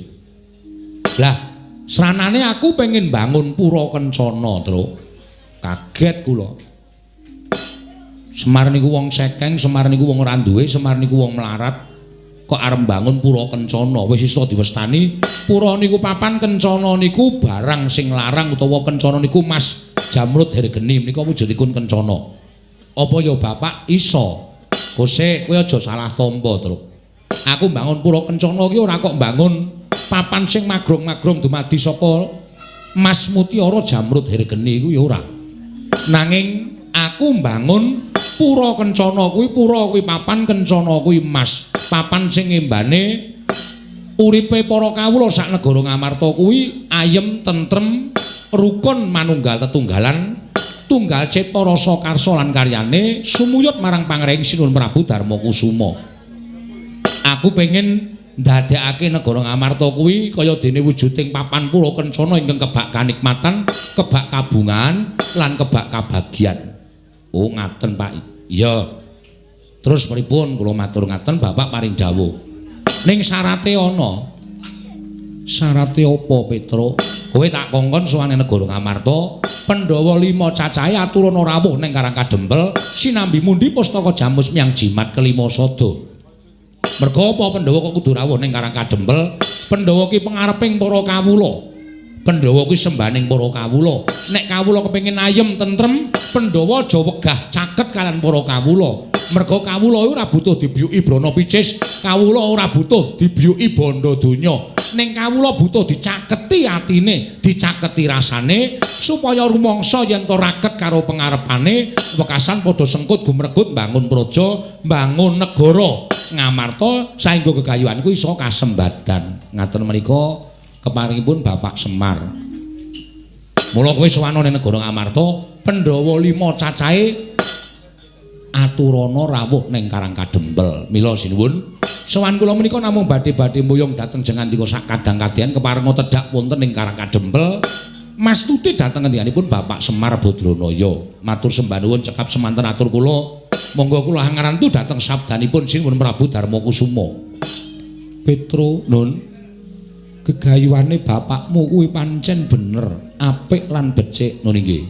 Lah, sranane aku pengin bangun pura kencana, Truk. Kaget kula. Semar niku wong sekeng, Semar niku wong ora duwe, Semar niku wong melarat. Kok arep bangun pura kencana wis iso diwestani. Pura niku papan, kencana niku barang sing larang utawa kencana niku Mas Jamrut Hergeni menika wujudipun kencana. Apa ya Bapak iso? Kose kowe aja salah tampa, Truk. Aku bangun pura kencana ki ora kok bangun papan sing magrong-magrong dumadi saka Mas Mutiara Jamrut Hergeni iku ya ora. Nanging aku mbangun Pura Kencana kuwi papan, Kencana kuwi mas. Papan sing ngembane uripe para kawula sak negara Ngamarta kuwi ayem, tentrem, rukun manunggal tetunggalan, tunggal cipta rasa karsa lan karyane sumuyut marang Panggraing Sinuhun Prabu Darmakusuma. Aku pengen ndadekake negara Ngamarta kuwi kaya dene wujuding papan Pura Kencana ingkang kebak kanikmatan, kebak kabungan lan kebak kabagyan. Oh ngaten Pak. Iya. Terus pripun kula matur ngaten Bapak paring dawuh. Ning syarate ana. Syarate apa Petro? Kowe tak kongkon sowane negara Ngamarta, Pandhawa 5 cacahe aturana rawuh ning Karang Kadempel, sinambi mundi pustaka jamus miyang jimat kelima sada. Merga apa Pandhawa kok kudu rawuh ning Karang Kadempel? Pandhawa ki pangareping para kawula. Pandhawa kuwi sembaning para kawula. Nek kawula kepengin ayem tentrem, Pandhawa aja wegah caket kalian para kawula. Merga kawula ora butuh dibiyuki brana picis, kawula ora butuh dibiyuki bondo donya. Ning kawula butuh dicaketi atine, dicaketi rasane supaya rumangsa yen to raket karo pangarepane, wekasan padha sengkut gumregut mbangun praja, mbangun negara Ngamarta saengga gegayuhanku iso kasembadan. Ngaten menika keparingipun Bapak Semar. Mula kowe sowan ning negara Ngamarta, Pandhawa 5 cacahe aturana rawuh ning Karang Kadempel. Mila sinuwun, sowan kula menika namung badhe-badhe mboyong dhateng jengandika sak kadang-kadang keparenga tedhak wonten ing Karang Kadempel. Mastuti dhateng ngendikanipun Bapak Semar Badranaya. Matur sembah nuwun cekap semanten atur kula. Monggo kula hangarantu dhateng sabdanipun Sinuhun Prabu Darmakusuma. Petro, Nun. Gegayuhane bapakmu kuwi pancen bener, apik lan becik ngono nggih.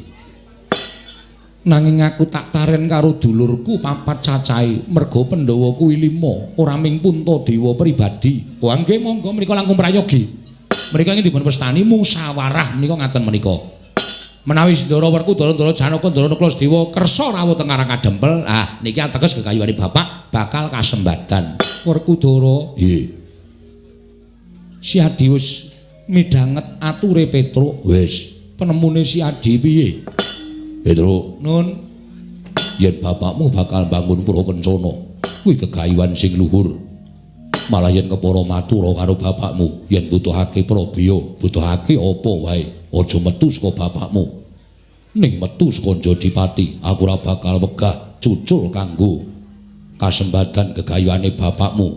Nanging aku tak taren karo dulurku 4 cacahe, merga Pandhawa kuwi 5, ora ming Puntadewa pribadi. Oh nggih monggo menika langkung prayogi. Menika ingin dipun pestani musyawarah menika ngaten menika. Menawi Sindara Werku Ndara Janaka Ndara Klasdewa kersa rawuh teng Karang Kadempel, ah niki ateges gegayuhane bapak bakal kasembadan. Werkudara, nggih. Si Adi wis midhanget ature Petro. Wis, penemune si Adi piye? Petro, Nun, yen bapakmu bakal bangun Pura Kencana, kuwi gegayuhan sing luhur. Malah yen kepara matur karo bapakmu, yen butuhake Prabeya, butuhake apa wae, aja metu saka bapakmu. Ning metu saka Jodipati, aku ora bakal wegah cucul kanggo kasembadan gegayuhane bapakmu.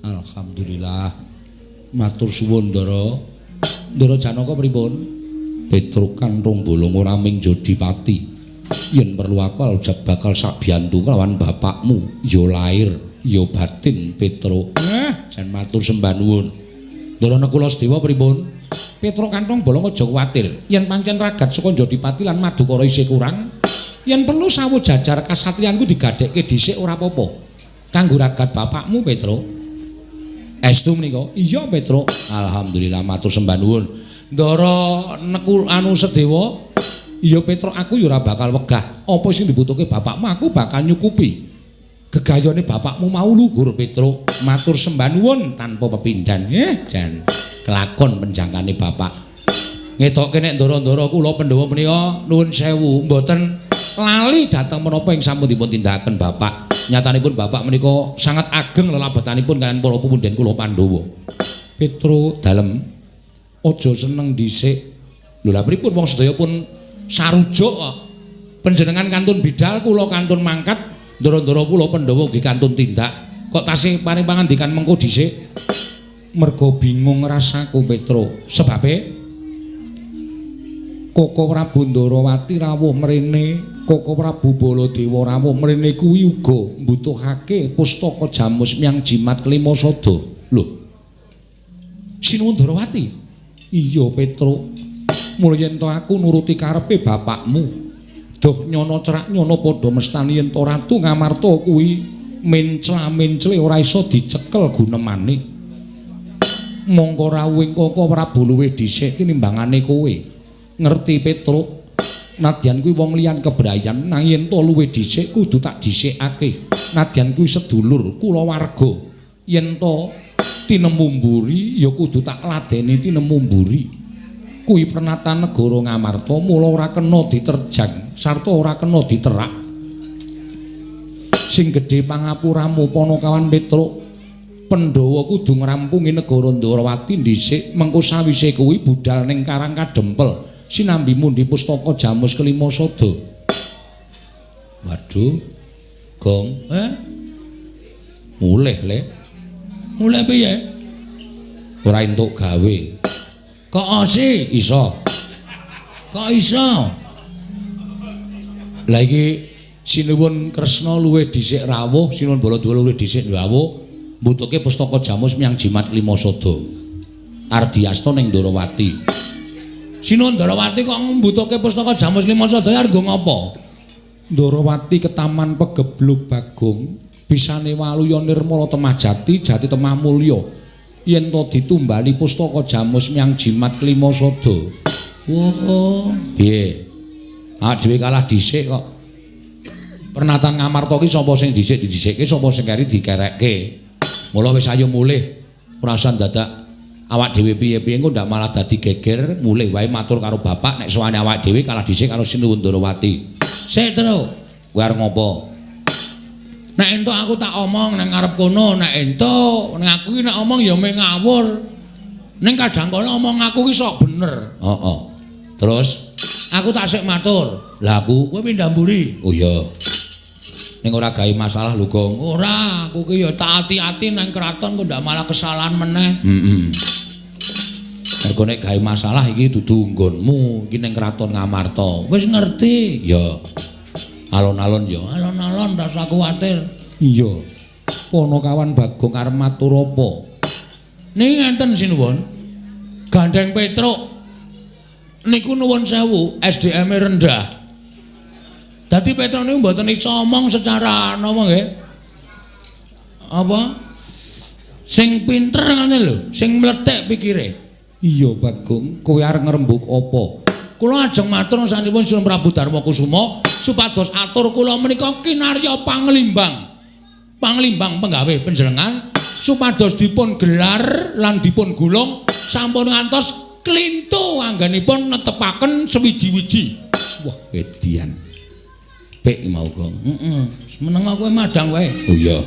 Alhamdulillah. Matur suwun Ndara Janaka pripun? Petro kanthong bolong ora ming Jodipati. Yen perlu aku bakal sabiyantu kelawan bapakmu, ya lahir, ya batin Petro. Jan matur sembah nuwun. Ndara Klasdewa pripun? Petro kanthong bolong aja kuwatir. Yen pancen ragat saka Jodipati lan Madukara isih kurang, yen perlu sawu jajar kasatriyanku digadhekke dhisik ora apa-apa. Kanggo ragat bapakmu Petro. Estu menika? Iya Petro. Alhamdulillah matur sembah nuwun. Ndara Sedewa, iya Petro aku ya ora bakal wegah. Apa sing dibutuhke bapakmu aku bakal nyukupi. Gegayane bapakmu mau luhur Petro. Matur sembah nuwun tanpa pepindhan. Jan kelakon penjangkane bapak. Ngetokke nek ndara-ndara kula Pandhawa menika nuwun sewu mboten lali dhateng menapa ing sampun dipun tindakaken bapak. Nyatanipun bapak menika sangat ageng lelabetanipun kaliyan para pepundhen kula Pandhawa. Petro dalem aja seneng dhisik. Lho lha pripun wong sedaya pun sarujuk kok. Panjenengan kantun bidal kula kantun mangkat, ndara-ndara kula Pandhawa nggih kantun tindak. Kok tasih paring pangandikan mengko dhisik? Merga bingung rasaku Petro. Sebabe Koko Prabu Ndarawati rawuh mrene, Koko Prabu Baladewa rawuh mrene kuwi uga mbutuhake pustaka jamus miyang jimat kelima sada. Lho. Sinuwun Ndarawati. Iya Petro. Mula yen to aku nuruti karepe bapakmu, doh nyono cerak nyono padha mestani yen to Ratu Ngamarta kuwi mencla-mencle ora iso dicekel gunemane. Mongko rawuhing Koko Prabu luwih dhisik tinimbangane kowe. Ngerti Petro, nadyan kuwi wong liyan kebrayan nanging yen to luwih dhisik kudu tak dhisikake. Nadyan kuwi sedulur kula warga. Yen to tinemu mburi ya kudu tak ladeni tinemu mburi. kuwi pernatan negara Ngamarta mula ora kena diterjang sarta ora kena diterak. Sing gedhe pangapuramu Panakawan Petruk, Pandhawa kudu ngrampungi negara Ndarawati dhisik, mengko sawise kuwi budal ning Karang Kadempel sinambi mundi pustaka Jamus kelima sada. Waduh, Gong, mulih le. Mulih piye? Ora entuk gawe. Kok osi? Iso. Kok iso? Lah iki sinuwun Kresna luwih dhisik rawuh, sinuwun Baladura luwih dhisik rawuh, mbutuhke pustaka Jamus miyang jimat lima sada. Ardiasta ning Ndarawati. Sinuwun Ndarawati kok mbutuhke pustaka Jamus lima sada argo ngopo? Ndarawati ketaman pegebluk Bagong, bisane waluya nirmala temajati jati temah mulya. Yen to ditumbali pustaka Jamus miyang jimat lima sada. Oh. Piye? Awak dhewe kalah dhisik kok. Pernatan Ngamarta ki sapa sing dhisik didhisikke, sapa sing keri dikerekke. Mula wis ayo mulih. Ora usah dadak awak dhewe piye-piye engko ndak malah dadi geger, mulih wae matur karo bapak nek sowane awak dhewe kalah dhisik karo Sinuwun Ndarawati. Sik terus. Kowe arep ngopo? Nek entuk aku tak omong nang ngarep kono, nek entuk ning aku ki nek omong ya mek ngawur. Ning kadang kala omong aku ki sok bener. Heeh. Terus aku tak sik matur. Lah aku Kowe pindah mburi. oh iya. Ning ora gawe masalah lho, Gong. Ora, aku ki ya tak ati-ati nang kraton kok ndak malah kesalahan meneh. Mergo nek gawe masalah iki dudu nggonmu, iki ning kraton Ngamarta. Wis ngerti. Ya. Alon-alon ya. Alon-alon ora usah kuwatir. Iya. Panakawan Bagong arep matur apa? Niki ngenten sinuwun. Gandeng Petruk niku nuwun sewu, SDM-e rendah. Dadi Petruk niku mboten iso omong secara napa nggih? Apa? Sing pinter ngene lho, sing mletek pikire. Iya Bagong, kowe arep ngrembug apa? Kula ajeng matur sanesipun Sunan Prabu Darma Kusuma supados atur kula menika kinarya panglimbang. Panglimbang penggawe panjenengan supados dipun gelar lan dipun gulung sampun ngantos klintu anggenipun netepaken sewiji-wiji. Wah, edian. Pek mau, Gong. Meneng kowe madang wae. Oh iya.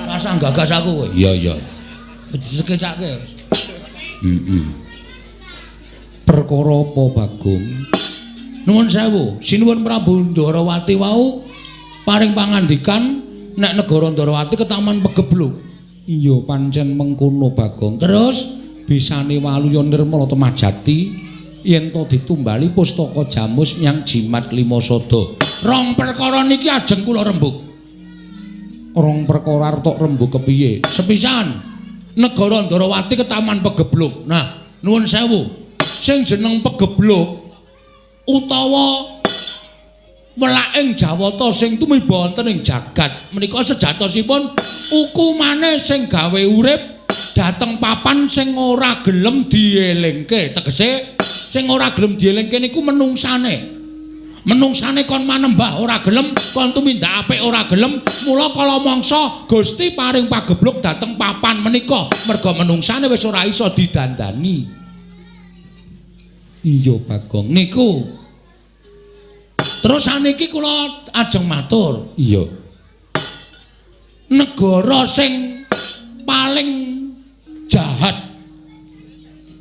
Rasa gagas aku kowe. Iya, iya. Disekecake. Perkara apa, Bagong? Nuwun sewu, Sinuwun Prabu Ndarawati wau paring pangandikan nek negara Ndarawati ketaman pegebluk. Iya pancen mengkono, Bagong. Terus bisane waluya nirmala temajati yen to ditumbali pustaka Jamus nyang jimat lima sada. rong perkara niki ajeng kula rembug. Rong perkara tok rembug kepiye? Sepisan negara Ndarawati ketaman pegebluk. Nah, nuwun sewu. Sing jeneng pegebluk utawa welaking Jawata sing tumiba wonten ing jagat menika sejatosipun ukumane sing gawe urip dateng papan sing ora gelem dielingke. Tegese sing ora gelem dielingke niku menungsane. Menungsane kon manembah ora gelem, kon tumindak apik ora gelem, mula kala mangsa Gusti paring pagebluk dateng papan menika merga menungsane wis ora iso didandani. Iya Bagong Niku. Terus saniki kula ajeng matur. Iya. Negara sing paling jahat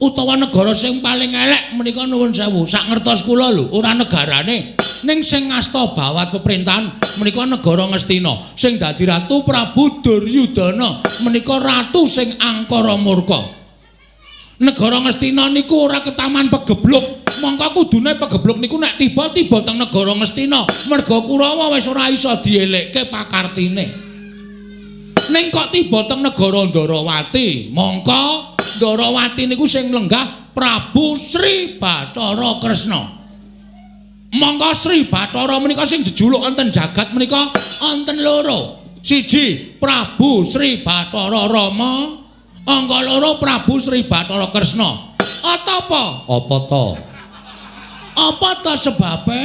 utawa negara sing paling elek menika nuwun sewu sak ngertos kula lho, ora negarane ning sing ngasta bawat pemerintahan menika negara Ngastina sing dadi ratu Prabu Duryudana menika ratu sing angkara murka. Negara Ngastina niku ora ketaman pegebluk, mongko kudune pegebluk niku nek tiba-tiba teng negara Ngastina merga Kurawa wis ora iso dielekke pakartine. Ning kok tiba teng negara Ndarawati, mongko Ndarawati niku sing lenggah Prabu Sri Bathara Kresna. Mongko Sri Bathara menika sing jejuluk wonten jagat menika wonten loro. Siji Prabu Sri Bathara Rama, angka loro Prabu Sri Bathara Kresna. Apa? Apa to? Apa to sebabe?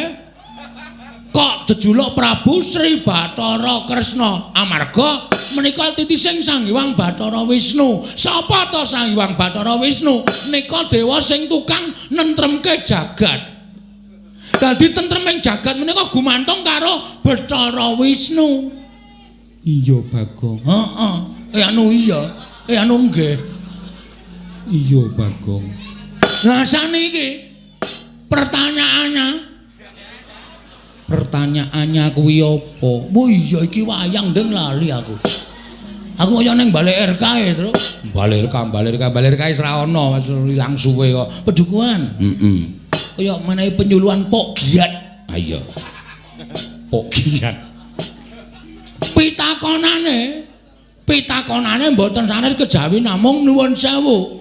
kok jejuluk Prabu Sri Bathara Kresna amarga menika titising Sang Hyang Bathara Wisnu. Sapa to Sang Hyang Bathara Wisnu? Nika dewa sing tukang nentremke jagat. Dadi tentreming jagat menika gumantung karo Bathara Wisnu. Iya Bagong. Heeh. Anu iya. Anu nggih. Iya Bagong. Lah saniki pertanyaannya kuwi apa? Oh iya iki wayang ndeng lali aku. Aku kaya ning balik RK e, Tru. Balik RK ora ana, wis ilang suwe kok. Pedukuhan. Kaya menehi penyuluhan Pok Giat. Ha iya. Pok Giat. Pitakonane mboten sanes kejawi namung nuwun sewu.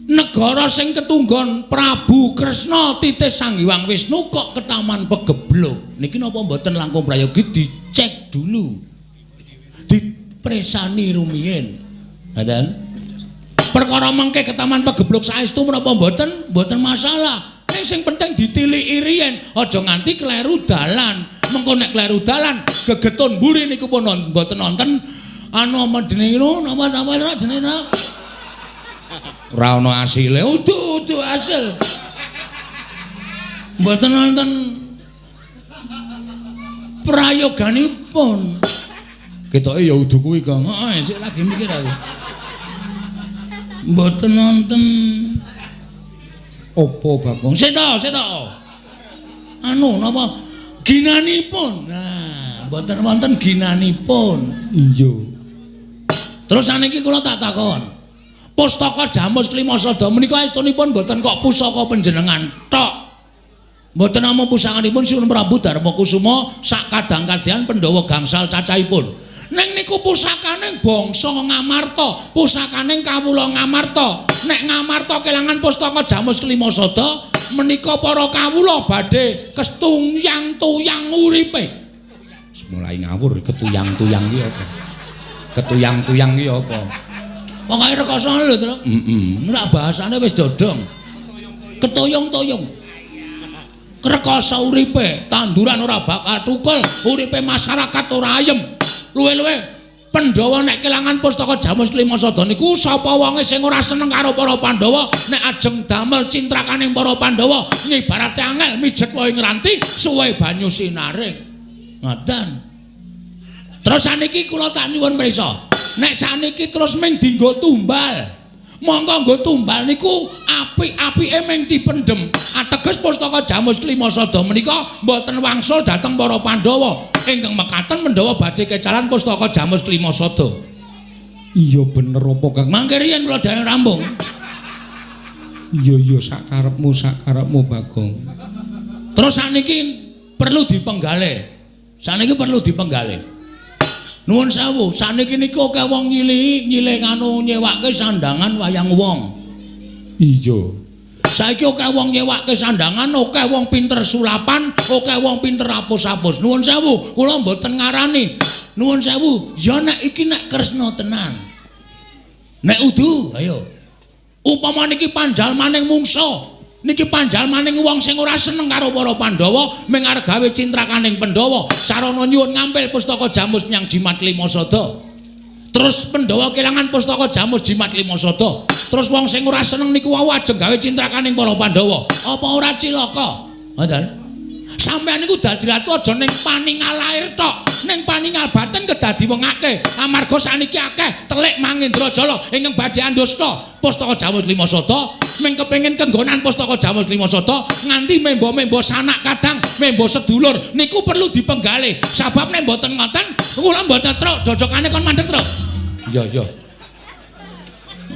Negara sing ketunggon Prabu Kresna titis Sang Hyang Wisnu kok ketaman pegeblok. Niki napa mboten langkung prayogi dicek dulu. Dipresani rumiyin. Ngoten. Perkara mengke ketaman pegeblok saestu menapa mboten masalah. Sing penting ditiliki riyen, aja nganti kleru dalan. Mengko nek kleru dalan gegetun mburi niku pun mboten nonton anu jenenge napa jenenge ora ana asile, udu asil. Mboten wonten prayoganipun. Ketoke ya udu kuwi, Kang. Heeh, sik lagi mikir aku. Mboten wonten apa, Bagong? Sik to. Anu napa ginanipun. Nah, mboten wonten ginanipun. Iya. Terus saniki kula tak takon. Pustaka Jamus Klimasada menika estunipun boten kok pusaka panjenengan tok. Mboten namung pusakanipun Sunan Prabu Darmakusuma sak kadang-kadang Pandhawa gangsal cacahipun. Ning niku pusakane bangsa Ngamarta, pusakane kawula Ngamarta. Nek Ngamarta kelangan pustaka Jamus Klimasada menika para kawula badhe ketuyang-tuyang uripe. Mulai ngawur ketuyang-tuyang ki apa? Ketuyang-tuyang ki apa? Pokoke rekoso lho, Tru. Nek bahasane wis dodong. Ketoyong-toyong. Rekoso uripe, tanduran ora bakal tukul, uripe masyarakat ora ayem. Luwe-luwe Pandhawa nek kelangan pustaka Jamus Klimasada niku sapa wonge sing ora seneng karo para Pandhawa, nek ajeng damel cintrakaning para Pandhawa, ngibarate angel mijet wae ngranti suwe banyu sinaring. Ngoten. Terus saniki kula tak nyuwun prisa. Nek saniki terus mung dienggo tumbal. Monggo nggo tumbal niku apik-apike mung dipendhem. Ateges pustaka Jamus Klimasada menika mboten wangsul dhateng para Pandhawa. Ingkang mekaten Pandhawa badhe kecalan pustaka Jamus Klimasada. Iya bener apa, Kang? Mangke riyen kula dherek rambung. Iya sakarepmu Bagong. Terus saniki perlu dipenggalih. Nuwun sewu, saniki niku akeh wong nyilih anu nyewake sandangan wayang wong. Iya. Saiki akeh wong nyewake sandangan, akeh wong pinter sulapan, akeh wong pinter apus-apus. Nuwun sewu, kula mboten ngarani. Nuwun sewu, ya nek iki nek Kresna tenan. Nek udu, ayo. Upama niki panjal maning mungsa. Niki panjal maning wong sing ora seneng karo para Pandhawa mung arep gawe cintrakaning Pandhawa sarana nyuwun ngampil pustaka Jamus nyang Jimat Klimasada. Terus Pandhawa kelangan pustaka Jamus Jimat Klimasada. Terus wong sing ora seneng niku wau ajeng gawe cintrakaning para Pandhawa. Apa ora cilaka? Ngoten. Sampeyan niku dadi ratu aja ning paningal lair tok, ning paningal batin kedadi wong akeh. Amarga saniki akeh telik Mangendrajala ingkang badhe andhasta pustaka Jamus Klimasada, mung kepengin kenggonan pustaka Jamus Klimasada nganti membo-membo sanak kadang, membo sedulur niku perlu dipenggalih. Sabab nek mboten ngoten, kula mboten truk jojokane kon mandeg truk. Iya.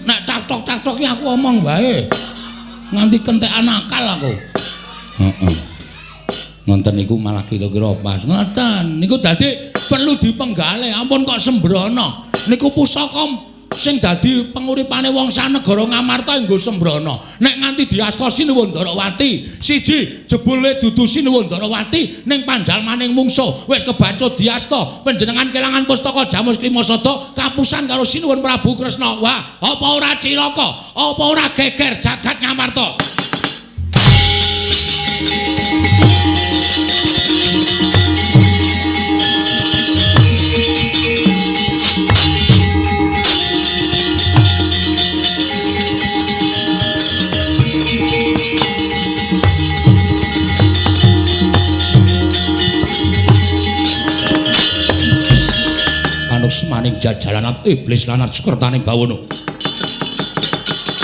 Nek tak-tok-tak-tok aku omong wae. Nganti kentekan akal aku. Heeh. Ngonten niku malah kira-kira pas. Ngoten. Niku dadi perlu dipenggalih. Ampun kok sembrono. Niku pusaka sing dadi penguripane wong sanegara Ngamarta nggo sembrono. Nek nganti diasta Sinuwun Darawati, siji jebule dudu Sinuwun Darawati ning panjal maning mungsuh. Wis kebacut diasta panjenengan kelangan pustaka Jamus Klimasada kapusan karo Sinuwun Prabu Kresna. Wah, apa ora cilaka? Apa ora geger jagat Ngamarta? paning jajalanat iblis lanat sukertaning bawono.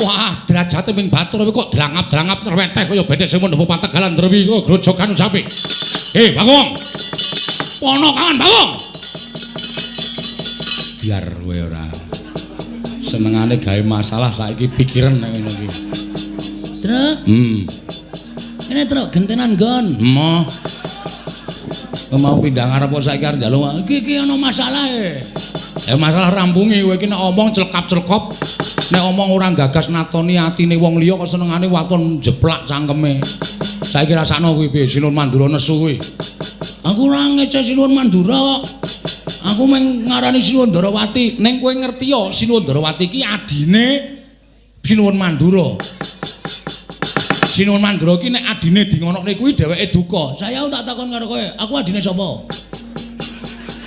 Wah, derajate ping batur kok drangap-drangap nerweteh kaya bedhe sing mundhup pategalan drewi kok grojogan sapi. Bagong. Pono kawan Bagong. Biar kowe ora senengane gawe masalah saiki pikiran nek ngono iki. Truk. Kene truk gentenan gon. Moh. Mau pindah ngarep kok saiki arep njaluk. Iki ana masalah e. Masalah rampungi kowe iki nek omong celkap-celkop, nek omong ora gagas natoni atine wong liya kok senengane waton jeplak cangkeme. Saiki rasakno kuwi piye Sinuwun Mandura nesu kuwi. Aku ora ngece Sinuwun Mandura kok. Aku meng ngarani Sinuwun Ndarawati. Ning kowe ngerti ya Sinuwun Ndarawati iki adine Sinuwun Mandura. Sinuwun Mandura ki nek adine di ngonokne kuwi dheweke duka. Saya tak takon karo kowe, aku adine sapa?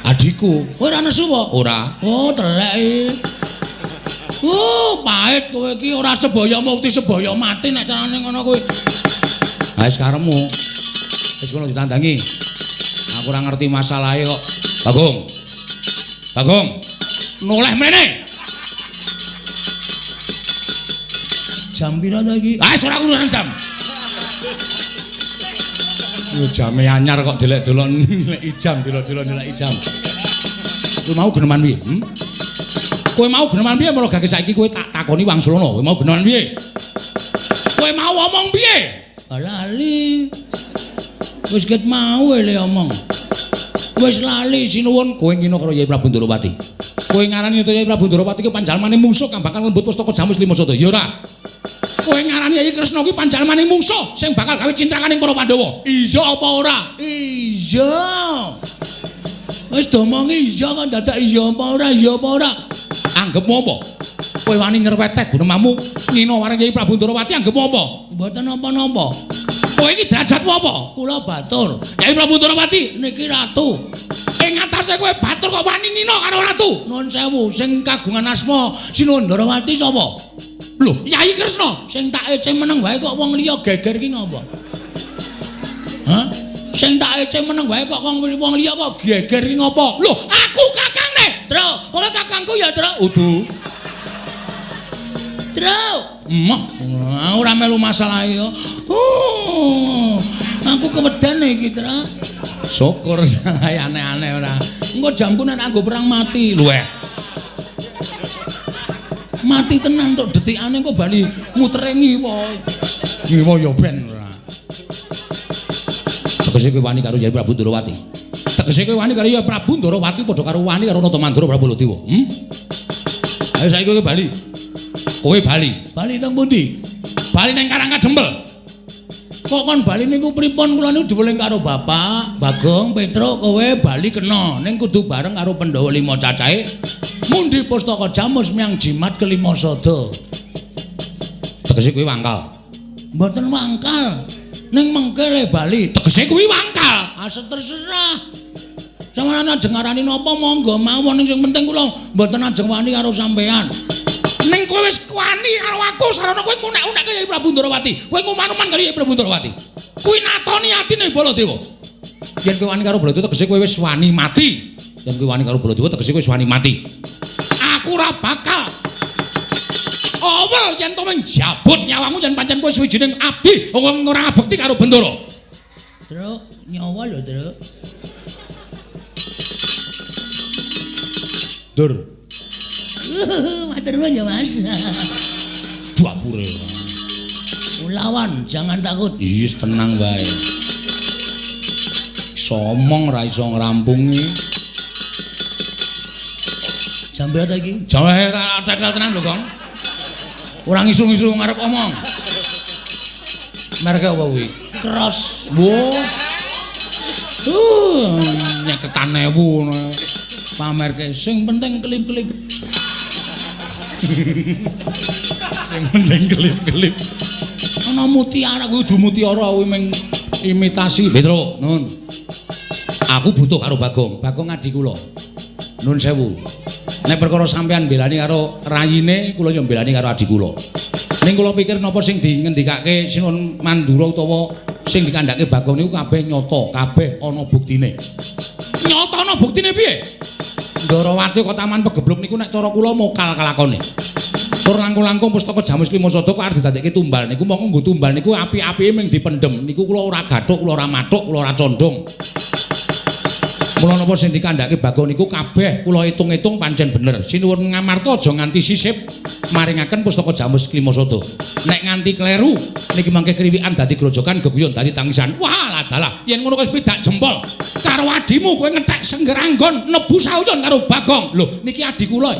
Adiku. Kowe ora nesu apa? Ora. Oh, telek iki. Pahit kowe iki ora sebaya mukti sebaya mati nek carane ngono kowe. Ha wis karepmu. Wis kono ditandangi. Aku ora ngerti masalahe kok. Bagong. Bagong. Noleh mrene. Jam pira ta iki? Ah, ora urusan jam. Jame anyar kok delek-delok nilai jam, delok-delok nilai jam. Kowe mau geneman piye? Kowe mau geneman piye mulo gage saiki kowe tak takoni wangsulana. Kowe mau geneman piye? Kowe mau omong piye? Lali. Wis ket mau le omong. Wis lali sinuwun kowe ngino karo Yai Prabu Ndarawati. Kowe ngarani Yai Prabu Ndarawati ki panjalmane mungsuh kang bakal lembut pustaka Jamus Lima Sada. Ya ora. Kowe ngarani Yai Kresna kuwi panjalmane mungsuh sing bakal gawe cintrakaning para Pandhawa. Iya apa ora? Iya. Wis domongi iya kok dadak iya apa ora? Iya apa ora? Anggepmu apa? Kowe wani nyrweteh gunemamu ngino wareng Yai Prabu Ndarawati anggepmu apa? Mboten napa-napa. Kowe iki derajatmu apa? Kula batur. Yai Prabu Ndarawati niki ratu. Ing atase kowe batur kok wani ngino karo ratu? Nuwun sewu, sing kagungan asma Sinuwun Ndarawati sapa? Lho, Yai Kresna, sing tak ece meneng wae kok wong liya geger ki ngapa? Hah? Sing tak ece meneng wae kok wong liya kok geger ki ngapa? Lho, aku kakangne. Tru, kowe kakangku ya, Tru. Udu. Tru. Emoh, ora melu masalah yo. Aku keweden iki, Tru. Syukur aneh-aneh ora. Engko jamku nek anggo perang mati. Lho. Mati tenan tok detikane kok bali mutere ngiwa. Ngiwa ya ben ora. Tegese kowe wani karo Yai Prabu Ndarawati. Tegese kowe wani karo Yai Prabu Ndarawati padha karo wani karo Nata Mandura Prabu Baladewa. Ayo saiki kowe bali. Kowe bali. Bali teng pundi? Bali nang Karangkadempel. Kok kon bali niku pripun kula niku diweling karo Bapak, Bagong, Petruk kowe bali kena ning kudu bareng karo Pandhawa lima cacahe. Mundi pustaka Jamus Myang Jimat kelima sada. Tegese kuwi wangkal. Mboten wangkal. Ning mengkele bali. Tegese kuwi wangkal. Asal terserah. Sampeyan ajeng ngarani napa monggo mawon sing penting kula mboten ajeng wani karo sampean. Ning kowe wis wani karo aku sarana kowe ngunek-unekke Yai Prabu Ndarawati. Kowe nguman-uman karo Yai Prabu Ndarawati. Kuwi natoni atine Baladewa. Yen kowe wani karo Baladewa tegese kowe wis wani mati. Yen kowe wani karo Baladewa tegese kowe wis wani mati. Aku ora bakal awel yen to menjabut nyawamu yen pancen kowe suwijining abdi wong ora ngabekti karo Bendara. Truk, nyawa lho, Truk. Dur. Matur nuwun ya, Mas. Dapure. Lawan, jangan takut. Iya, tenang wae. Somong ra iso ngrampungi. Jam berapa iki? Jawa tetel tenan lho, Kong. Ora ngisul-ngisul ngarep omong. Merke apa kuwi? Cross. Wo. Nyeketan 1000 ngono. Pamerke sing penting klip-klip. Sing penting klip-klip. Ana mutiara kudu mutiara kuwi meng imitasi. Petro, nun. Aku butuh karo Bagong. Bagong adik kula. Nun sewu. Nek perkara sampean belani karo rayine, kula yo belani karo adik kula. Ning kula pikir napa sing dingendikake Sinuwun Mandura utawa sing dikandhake Bagong niku kabeh nyata, kabeh ana buktine. Nyata ana buktine piye? Ndarawati kok taman pegebluk niku nek cara kula mokal kelakone. Tur langkung-langkung pustaka Jamus Klimasada kok arep didadekke tumbal niku mongko nggo tumbal niku api-apike ming dipendhem. Niku kula ora gathuk, kula ora mathuk, kula ora condong. Mula napa sing dikandhake Bagong niku kabeh kula itung-itung pancen bener. Sinuwun ngamarta aja nganti sisip maringaken pustaka Jamus Klimasada. Nek nganti kleru niki mangke kriwikan dadi grojokan geguyon dadi tangisan. Wah, dalah yen ngono wis pidak jempol karo adimu kowe ngetek senggeranggon nebu sauyon karo Bagong. Lho, niki adik kula.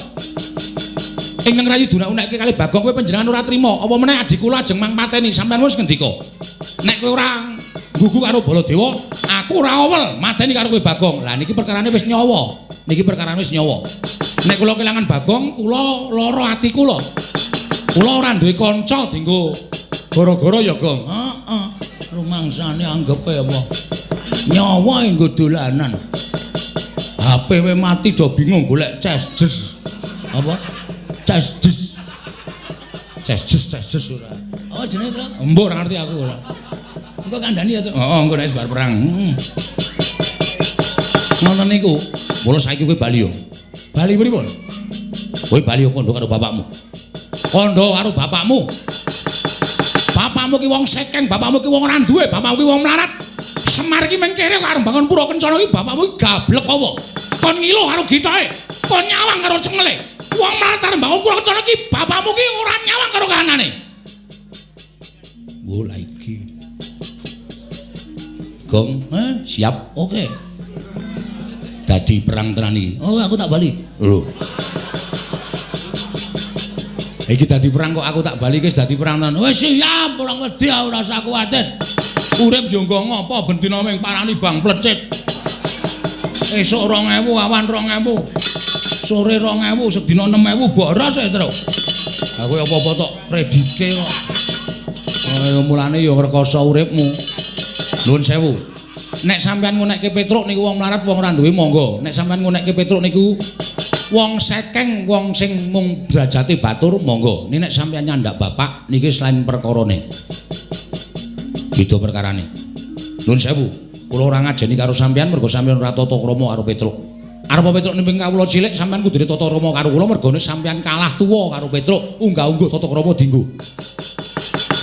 Ing nang rayu dunak-unekke kali Bagong kowe panjenengan ora trima. Apa meneh adik kula ajeng mang mateni sampean wis ngendika. Nek kowe ora gugu karo Baladewa, aku ora owel mateni karo kowe Bagong. Lah niki perkarane wis nyawa. Niki perkarane wis nyawa. Nek kula kelangan Bagong, kula lara ati kula. Kula ora duwe kanca dienggo gara-gara ya, Gong. Heeh. Rumangsane anggepe apa? Nyawa nggo dolanan. HP we mati do bingung golek ces-jes. Apa? Ces-jes. Ces-jes ora. Oh jenenge to? Mbok ora ngerti aku ora. Engko kandhani ya to. Heeh, engko nek bar perang. Ngono niku. Mula saiki kowe bali yo. Bali pripun? Kowe bali yo kandha karo bapakmu. Kandha karo bapakmu. Bapakmu ki wong sekeng, bapakmu ki wong ora duwe, bapakmu ki wong melarat. Semar ki mengkere karo bangun Pura Kencana ki bapakmu ki gablek apa? Kon ngilo karo gitoke, kon nyawang karo cengele. Wong melarat karo bangun Pura Kencana ki bapakmu ki ora nyawang karo kahanane. Wo la iki. Gong, siap. Oke. Dadi perang tenan iki. Oh, aku tak bali. Lho. Iki dadi perang kok aku tak bali wis dadi perang tenan. Wis siap, ora wedi ora usah kuwatir. Urip yo nggo ngopo bendina ming parani bang plecit. Esuk 2000, awan 2000. Sore 2000, sedina 6000 boros e, Tru. Aku apa-apa tok predike kok. Mulane yo ngrekoso uripmu. Nuwun sewu. Nek sampean ngunekke Petruk niku wong melarat, wong ora duwe monggo. Nek sampean ngunekke Petruk niku wong sekeng, wong sing mung derajate batur monggo. Nek sampean nyandak bapak niki selain perkarane. Gitu perkarane. Nuwun sewu. Kula ora ngajeni karo sampean mergo sampean ora tata krama karo Petruk. Arepa Petruk nimping kawula cilik sampean kudu tata krama karo kula mergone sampean kalah tuwa karo Petruk. Unggah-ungguh tata krama dienggo.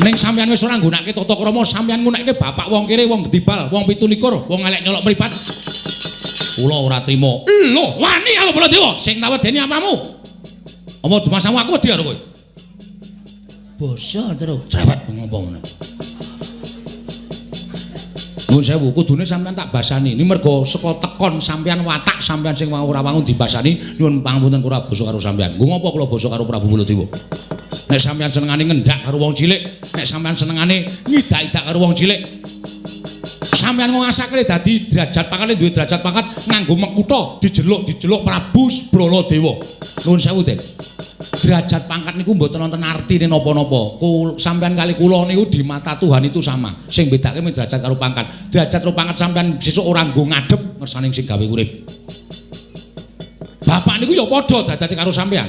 Ning sampeyan wis ora nggunakake tata krama, sampeyan nggunakake bapak wong kere, wong gedibal, wong 17, wong elek nyolok mripat. Kula ora trima. Lho, wani karo Baladewa sing nawedeni apamu. Apa dumasamu aku wedi karo kowe? Basa terus cerewet ngomong ngono. Nuwun sewu, kudune sampeyan tak basani. Ini mergo saka tekon sampeyan watak sampeyan sing ora wangun dibasani, nyuwun pangapunten kula basa karo sampeyan. Nggo ngopo kula basa karo Prabu Baladewa? Nek sampeyan senengane ngendak karo wong cilik, nek sampeyan senengane ngidak-idak karo wong cilik, sampeyan ngasake dadi derajat pangkate duwe derajat pangkat nganggo mekutha dijeluk Prabu Baladewa. Nuwun sewu, Den. Derajat pangkat niku mboten wonten artine napa-napa. Sampeyan kali kula niku di mata Tuhan itu sama. Sing bedake derajat karo pangkat. Derajat karo pangkat sampeyan sesuk ora nggo ngadep ngersane sing gawe urip. Bapak niku ya padha derajate karo sampeyan.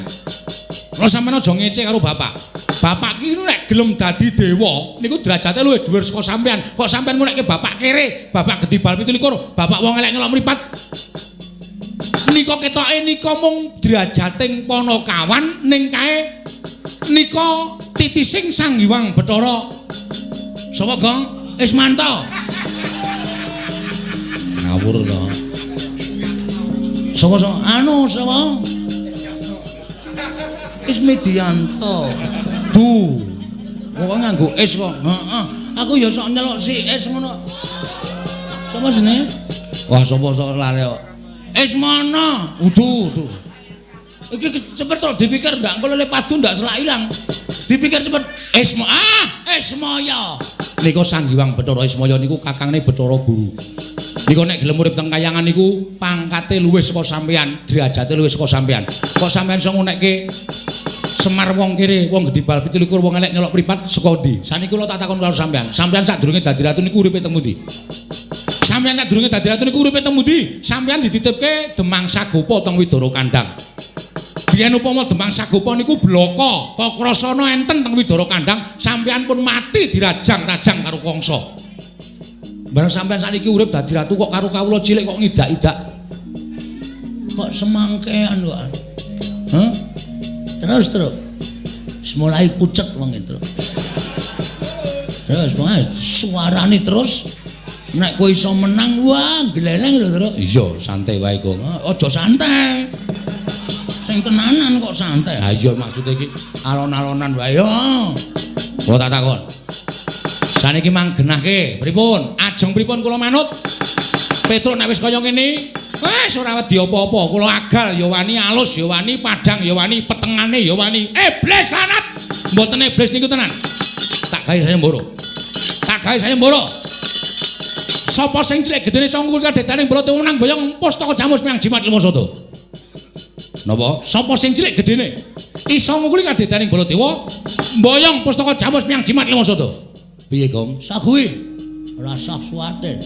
Lha sampeyan aja ngece karo bapak. Bapak ki nek gelem dadi dewa niku derajate luwih dhuwur saka sampeyan. Kok sampeyan ngonekke bapak kere, bapak gedibal 17, bapak wong elek nyolok mripat. Nika ketoke nika mung derajating Panakawan ning kae nika titising Sang Hyang Bathara. Sapa, Gong? Ismanto. Ngawur to. Sapa? Anu sapa? Ismidianto. Du. Kok nganggo is kok? Heeh. Aku ya sok nyelok si is ngono. Sapa jenenge? Wah, sapa sok lali kok. Ismana. Udu. Iki cepet to dipikir ndak engko lele padu ndak selak ilang. Dipikir cepet Ismaya. Nika Sang Hyang Bathara Ismaya niku kakangne Bathara Guru. Nika nek gelem urip teng kayangan niku pangkate luwih saka sampeyan, derajate luwih saka sampeyan. Kok sampeyan iso ngonekke Semar wong kere, wong gedibal 17, wong elek nyolok mripat saka ndi? Saniki kula tak takon karo sampeyan. Sampeyan sadurunge dadi ratu niku uripe teng pundi? Sampeyan sadurunge dadi ratu niku uripe teng pundi? Sampeyan dititipke Demang Sagopa teng Widara Kandhang. Biyen upama Demang Sagopa niku blaka, Kakrasana enten teng Widara Kandhang, sampeyan pun mati dirajang-rajang karo Kangsa. Bareng sampeyan saniki urip dadi ratu kok karo kawula cilik kok ngidak-idak. kok semangkean kok. Hah? Terus. Mulai pucet wong itu. Terus wae suarane terus nek kowe iso menang wah gleleng lho terus. Iya, santai wae kok. Aja santai. Sing tenanan kok santai. Ha iya maksude iki alon-alonan wae yo. Kok tak takon. Saniki manggenahke pripun? Ajeng pripun kula manut? Petruk nek wis kaya ngene, wis ora wedi apa-apa. Kula agal ya wani, alus ya wani, padang ya wani, petengane ya wani. Iblis lanat. Mboten iblis niku tenan. Tak gawe saya mboro. Sapa sing cilik gedene sangkul kadetaning bala menang boyong pustaka jamus miang jimat lima soto. Napa? Sapa sing cilik gedene iso ngukuli kadetaning bala dewa boyong pustaka jamus miang jimat lima soto. Piye, Gong? Saguwi. Rasa suwate.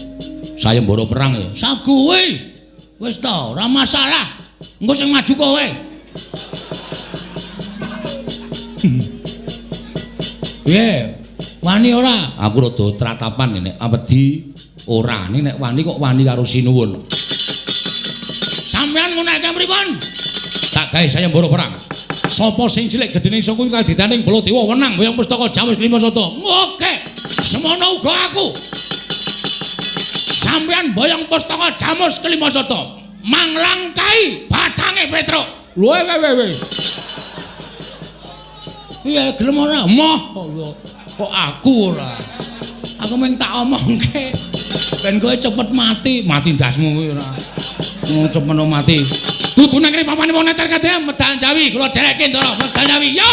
Saya mboro perang ya. Saguwi. Wis ta, ora masalah. Engko sing maju kowe. Piye? Wani ora? Aku rada tratapan nek wedi ora. Nek wani kok wani karo sinuwun. Sampeyan ngunake pripun? Tak gawe saya mboro perang. Sapa sing cilik gedene iso kuwi kaditaning Baladewa wenang boyong pustaka jamus lima soto. Oke. Semono uga aku. Sampeyan boyong pustaka jamus kelima soto. Manglangkai batange Petruk. Lho we. Piye gelem ora? Moh kok aku ora. Aku mung tak omongke. Ben kowe cepet mati ndasmu kowe ora. Cepet mati. Dudu nang kene papane wong neter kadhe medal Jawi, kula dereke ndara medal Jawi. Yo!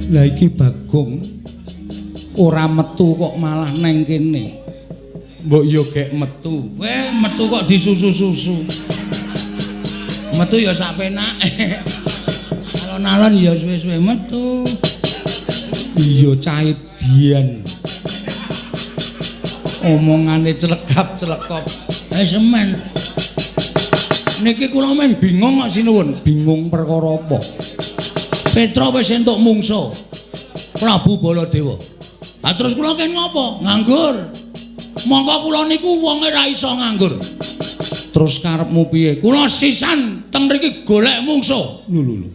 Lah iki Bagong ora metu kok malah neng kene. Mbok yo gek metu. Weh, metu kok disusu-susu. Metu ya sak penake. Alon-alon ya suwe-suwe metu. Iya cahe dian. Omongane celekap-celekop. Semen. Niki kula men bingung kok sinuwun. Bingung perkara apa? Petra wis entuk mungsuh Prabu Baladewa. Lah terus kula kene ngopo? Nganggur. Mongko kula niku wonge ra iso nganggur. Terus karepmu piye? Kula sisan teng mriki golek mungsuh. Lho.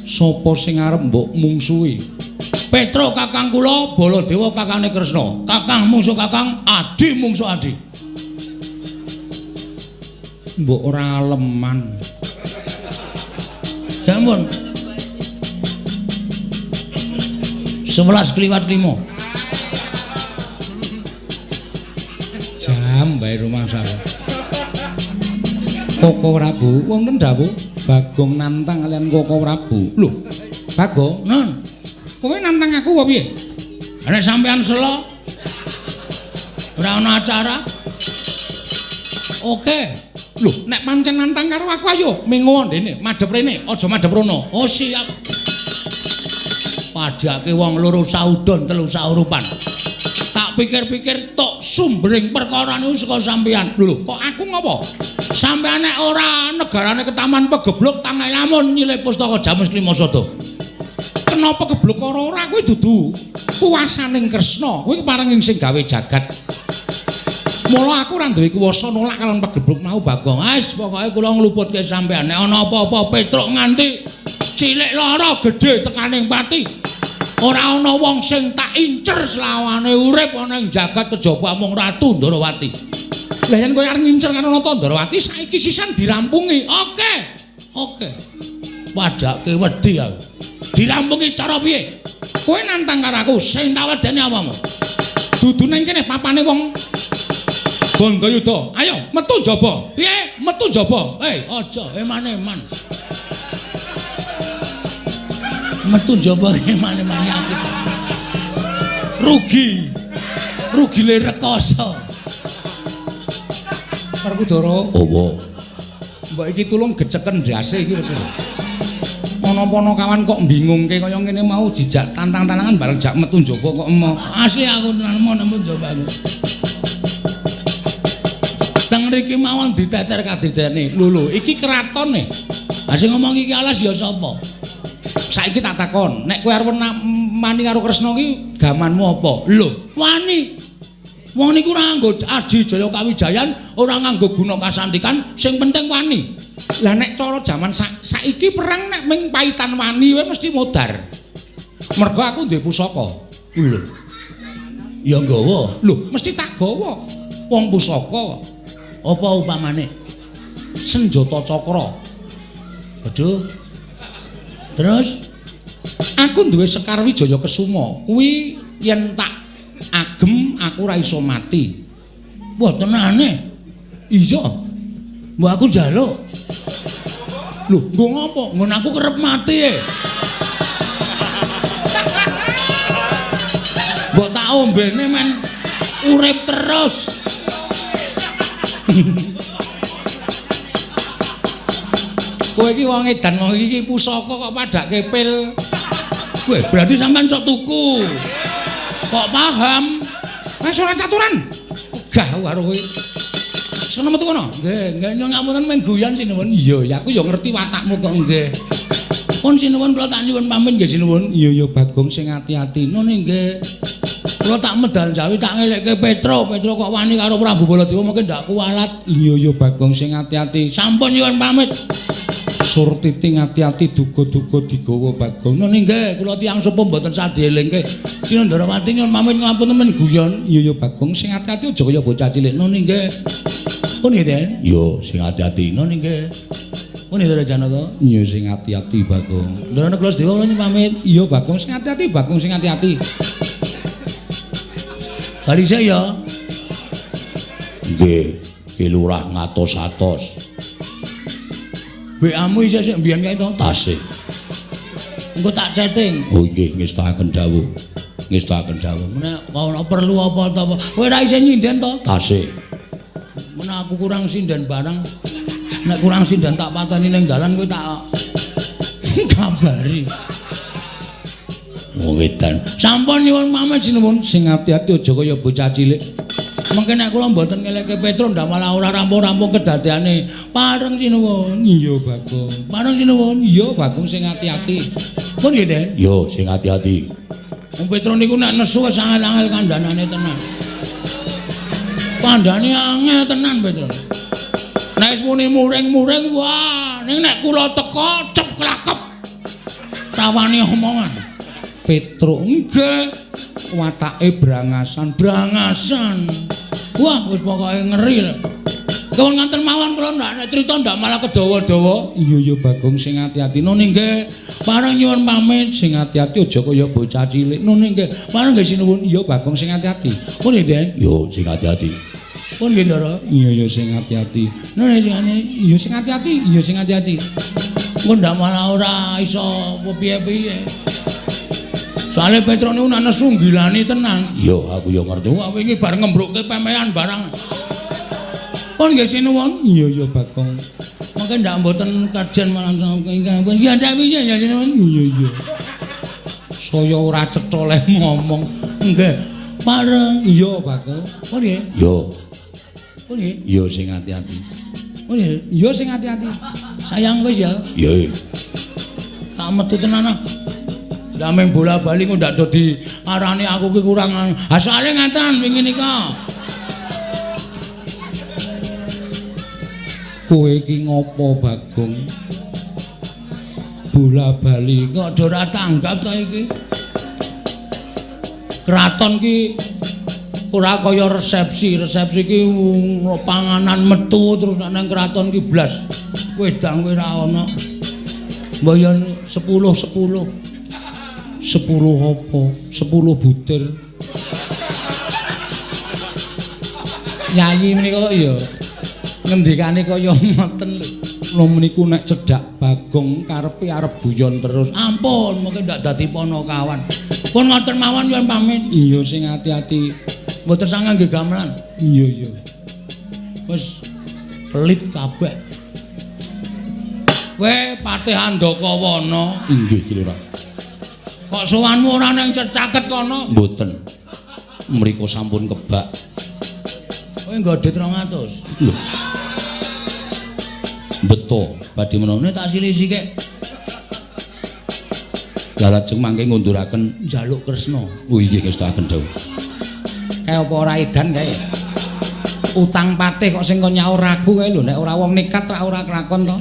Sapa sing arep mbok mungsuhi? Petra kakang kula, Baladewa kakane Kresna. Kakang mungsuh kakang, adi mungsuh adi. Mbok ora aleman. Sampun. 11:05 jam bae rumah saya. Koko Prabu wonten dawuh Bagong nantang kalian Koko Prabu. Lho, Bagong? Nun. Kowe nantang aku apa piye? Nek sampean selo ora ana acara. Oke. Lho, nek pancen nantang karo aku ayo mengo ndene, madhep rene, aja madhep rono. Oh siap. Padake wong loro saudon telu saurupan. Tak pikir-pikir tok sumbering perkara niku saka sampean. Lho, kok aku ngopo? Sampean nek ora negarane ketaman pegeblok tanah lamun nyilih pustaka jamus lima soto. Kenapa pegeblok ora kuwi dudu kuwasaning Kresna. Kuwi pareng sing gawe jagat. Mula aku ora duwe kuwasa nolak kalon pegeblok mau Bagong. Wis pokoke kula ngluputke sampean. Nek ana apa-apa Petruk nganti cilik lara gedhe tekaning pati. Ora ana wong sing tak incer selawane urip ana ing jagat kejaba mung Ratu Ndarawati. Lah yen kowe arep ngincer karo Ratu Ndarawati saiki sisan dirampungi. Oke. Padake wedi aku. Dirampungi cara piye? Kowe nantang karo aku sing tak wedeni apamu? Dudu ning kene papane wong Bangayuda. Ayo metu njaba. Piye? Metu njaba. Aja eman-eman. Metu njaba eman-eman aku. Rugi le rekoso. Werkudara. Apa? Mbok iki tulung geceken ndase iki lho. Pono-pono kawan kok bingungke kaya ngene mau dijak tantang-tantangan bareng jak metu njaba kok emo. Asli aku tenan nemu njaba aku. Teng mriki mawon diteter kadidene. Lho, iki kratone. Ha sing ngomong iki alas ya sapa? Saiki tak takon, nek kowe arep mani karo Kresna ki gamanmu apa? Lho, wani. Wong niku ora nganggo Aji Jaya Kawijayan, ora nganggo guna kasantikan, sing penting wani. Lah nek cara jaman saiki perang nek ming paitan wani wae mesti modar. Mergo aku duwe pusaka. Lho. Ya nggawa. Lho, mesti tak gawa. Wong pusaka. Apa upamane? Senjata cakra. Waduh. Terus aku duwe Sekar Wijaya Kesuma. Kuwi yen tak agem aku ora iso mati. Wah, tenane. Iya. Mbok aku njaluk. Lho, nggo ngopo? Ngon aku kerep mati e. Mbok tak ombene men urip terus. Kowe iki wong edan wong iki pusaka kok padake pil. Kowe berarti sampean sok tuku. Kok paham? Wis ora caturan. Gah karo kowe. Sono metu kono. Nggih, ngapunten mung guyon sinuwun. Iya, ya aku ya ngerti watakmu kok nggih. Pun sinuwun kula tak nyuwun pamit nggih sinuwun. Iya ya Bagong sing ati-ati. Nun nggih. Kula tak medal jawi tak ngelekke Petro kok wani karo Prabu Baladewa mungkin ndak kuwalat. Iya ya Bagong sing ati-ati. Sampun nyuwun pamit. Surtiti ati-ati duga-duga digawa Bagong. Nun nggih, kula tiyang sepuh mboten sadelingke. Sinandrawati nyuwun pamit ngapunten men guyon. Iya ya Bagong sing ati-ati aja kaya bocah cilik. Nun nggih. Pun nggih, Den? Yo sing ati-ati. Nun nggih. Pun nggih, Janaka. Iya sing ati-ati Bagong. Ndarane kula Dewa kula nyuwun pamit. Iya Bagong sing ati-ati, Bagong sing ati-ati. Bali saya ya. Nggih, Ki Lurah ngatos-atos. WA-mu isih sik mbiyen kae to? Tasih. Engko tak chatting. Oh nggih, ngestakaken dawuh. Ngestakaken dawuh. Menawa ana perlu apa to apa. Kowe ora isih nyinden to? Tasih. Menawa aku kurang sinden barang. Nek kurang sinden tak pateni ning dalan kowe tak kabari. Wong edan. Sampun nyuwun pamit sinuwun. Sing ati-ati aja kaya bocah cilik. Mengke nek kula mboten ngelekke Petro ndak malah ora rampung-rampung kedadeane. Pareng sinuwun. Iya Bagong. Pareng sinuwun. Iya Bagong sing ati-ati. Pun nggih, Den. Yo sing ati-ati. Wong Petro niku nek nesu wis angel-angel kandhanane tenan. Kandhane angel tenan Petro. Nek wis muni muring-muring wah, ning nek kula teka cep klakep. Rawani omongan. Petro nggih watake brangasan. Wah, wis pokoke ngeri lho. Kawon nganten mawon kula nek crita ndak malah kedawa-dawa. Iya ya Bagong sing ati-ati. Nun nggih, pareng nyuwun pamit. Sing ati-ati aja kaya bocah cilik. Nun nggih, pareng nggih sinuwun. Iya Bagong sing ati-ati. Pun nggih, Den. Yo sing ati-ati. Pun nggih, Ndara. Iya ya sing ati-ati. Nun sing ane. Iya sing ati-ati. Iya sing ati-ati. Engko ndak malah ora iso piye-piye. Soale Petro niku nek nesu gilani tenan. Yo aku yo ngerti. Wah, wingi bar ngembrukke pemean barang. Pun nggih sinuwun. Iya ya Bagong. Mungkin ndak mboten kajian malam ingkang pun ya cawi ya sinuwun. Iya iya. Saya ora cetha leh ngomong. Nggih. Pareng. Iya Bagong. Pun nggih. Yo. Pun nggih. Yo sing ati-ati. Pun nggih. Iya sing ati-ati. Sayang wis ya. Yo. Tak metu tenan ah. Dameng bola-bali kok ndak do diarani aku ki kurang. Asale ngaten wingi nika. Kowe iki ngopo Bagong? Bola-bali Kok do ora tanggap ta iki? Kraton ki ora kaya resepsi. Resepsi ki panganan metu terus nang kraton ki blas. Wedang kuwi ora ana. Mboyon 10 apa? 10 butir. Nyayi menika kok ya ngendikane kaya ngoten lho. Lho meniku nek cedhak Bagong karepe arep guyon terus. Ampun, mungkin ndak dadi ponokawan. Pun ngoten mawon nyuwun pamit. Iya sing ati-ati. Mboten sangang nggih gamelan. Iya iya. Wis pelit kabeh. Kowe Patih Andakawana. Inggih Ki Lurah. Kok sowanmu ora nang cecaket kono? Mboten. Mriko sampun kebak. Kowe nggodhet 200. Lho. Beto, badhe menone Tak silih-sikik lajeng mangke ngunduraken njaluk Kresna. Oh inggih ngestakaken dawuh. Kae apa ora edan kae? Utang patih kok sing kok nyaur aku kae lho nek ora wong nekat ora kelakon to.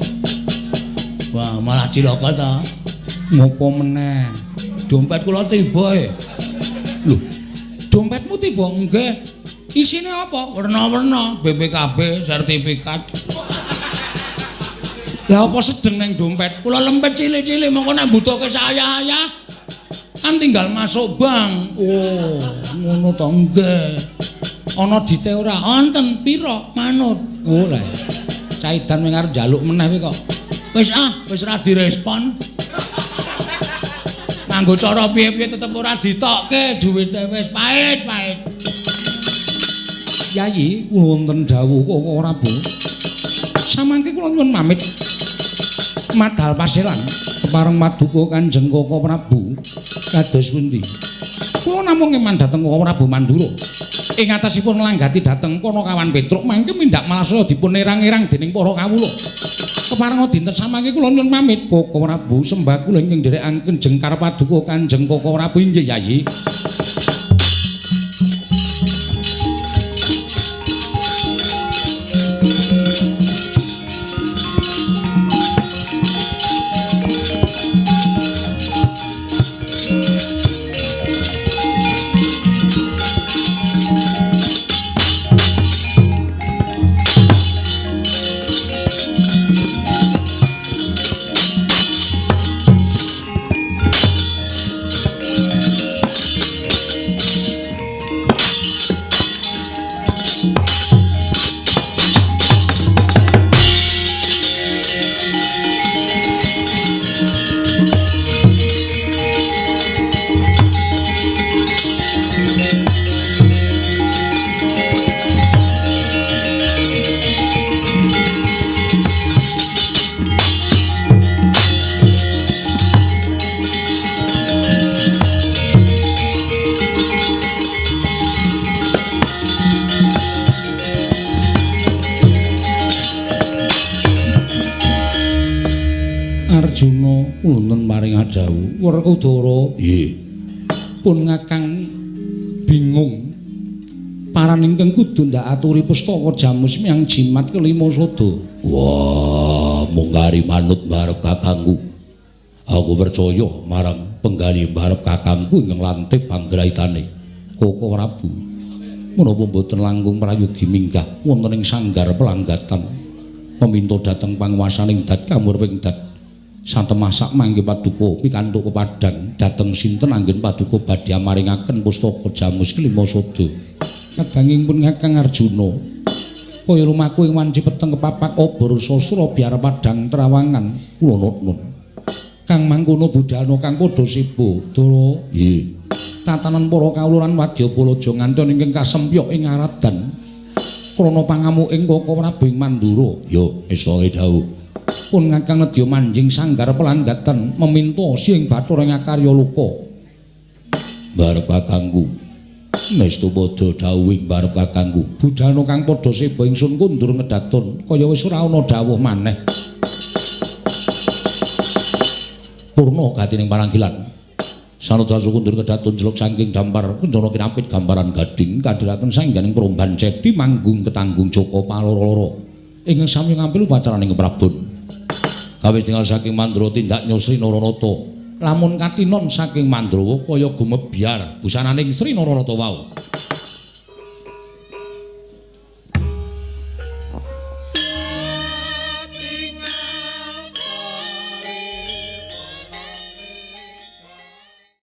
Wah, malah cilaka to. Ngopo meneh? Dompet kula tiba e. Lho, Dompetmu tiba nggih. Isine apa? Werna-werna, BPKB, sertifikat. Lah apa sedeng nang dompet? Kula lempet cilik-cilik mongko nek mbutuhke saya-saya. Kan tinggal masuk bank. Oh, ngono to nggih. Ana dite ora? Wonten pira? Manut. Oh lah. Caidan ming arep njaluk meneh kok. Wis ra direspon. Nganggo cara piye-piye tetep ora ditokke duwite wis pahit. Yayi, kula wonten dawuh kok ora Bu. Samangke kula nyuwun pamit. Madhal paselan kepareng Paduka Kanjeng Koko Prabu kados pundi? Kula namung ngeman dhateng Koko Prabu Mandura. Ing atasipun nglanggati dhateng kono kawan Petruk mangke mindak malasaya dipun erang-erang dening para kawula. Kepareng dinten samangke kula nyuwun pamit Koko Prabu sembah kula ingkang nderekaken Jengkar Paduka Kanjeng Koko Prabu inggih Yayi. Arjuna wonten maring adhawu Werkudara Nggih. pun ngakang bingung paran ingkang kudu ndak aturi pustaka jamus miyang jimat kelima sada. Wah, mung kari manut mbarep kakangku. Aku percaya marang penggani mbarep kakangku ingkang lantip panggraitane Koko Prabu menapa boten langkung prayogi minggah wonten ing sanggar pelanggatan meminta dhateng panguwasaning dat kamurwing dat satemasak mangke Paduka pikantuk kepadang dhateng sinten anggen Paduka badhe maringaken pustaka jamus kelima sada. kadanging pun ngakang Arjuna kaya lumaku ing wanci peteng kepapak obor sastra biar padang trawangan kula nuwun kang mangkono budalna kang padha sibo dara Nggih. tatanan para kawuluran Wadyabalaja ngantos ingkang kasempyok ing aradan krana pangamuking Koko Prabu Mandura. Yo esone dawuh. Pun ngakang nedya manjing sanggar pelanggatan meminta Siing Bathara ngakarya luka. Mbarep kakangku. Nestu padha dawuhing mbarep kakangku. Budalna kang padha seba ingsun kundur ngedaton kaya wis ora ana dawuh maneh. Purna gatining paranggilan. Sanadyan kundur kedaton jeluk saking dampar kencana kinapit gambaran gading kadhiraken saengganing peromban cedi manggung ketanggung Joko paloro-loro. Ingkang sami ngampil upacaraning keprabon. Kawis tinggal saking Mandura tindak nyusri Naranata. Lamun katinon saking Mandrawa kaya gumebyar busananing Sri Naranata wau.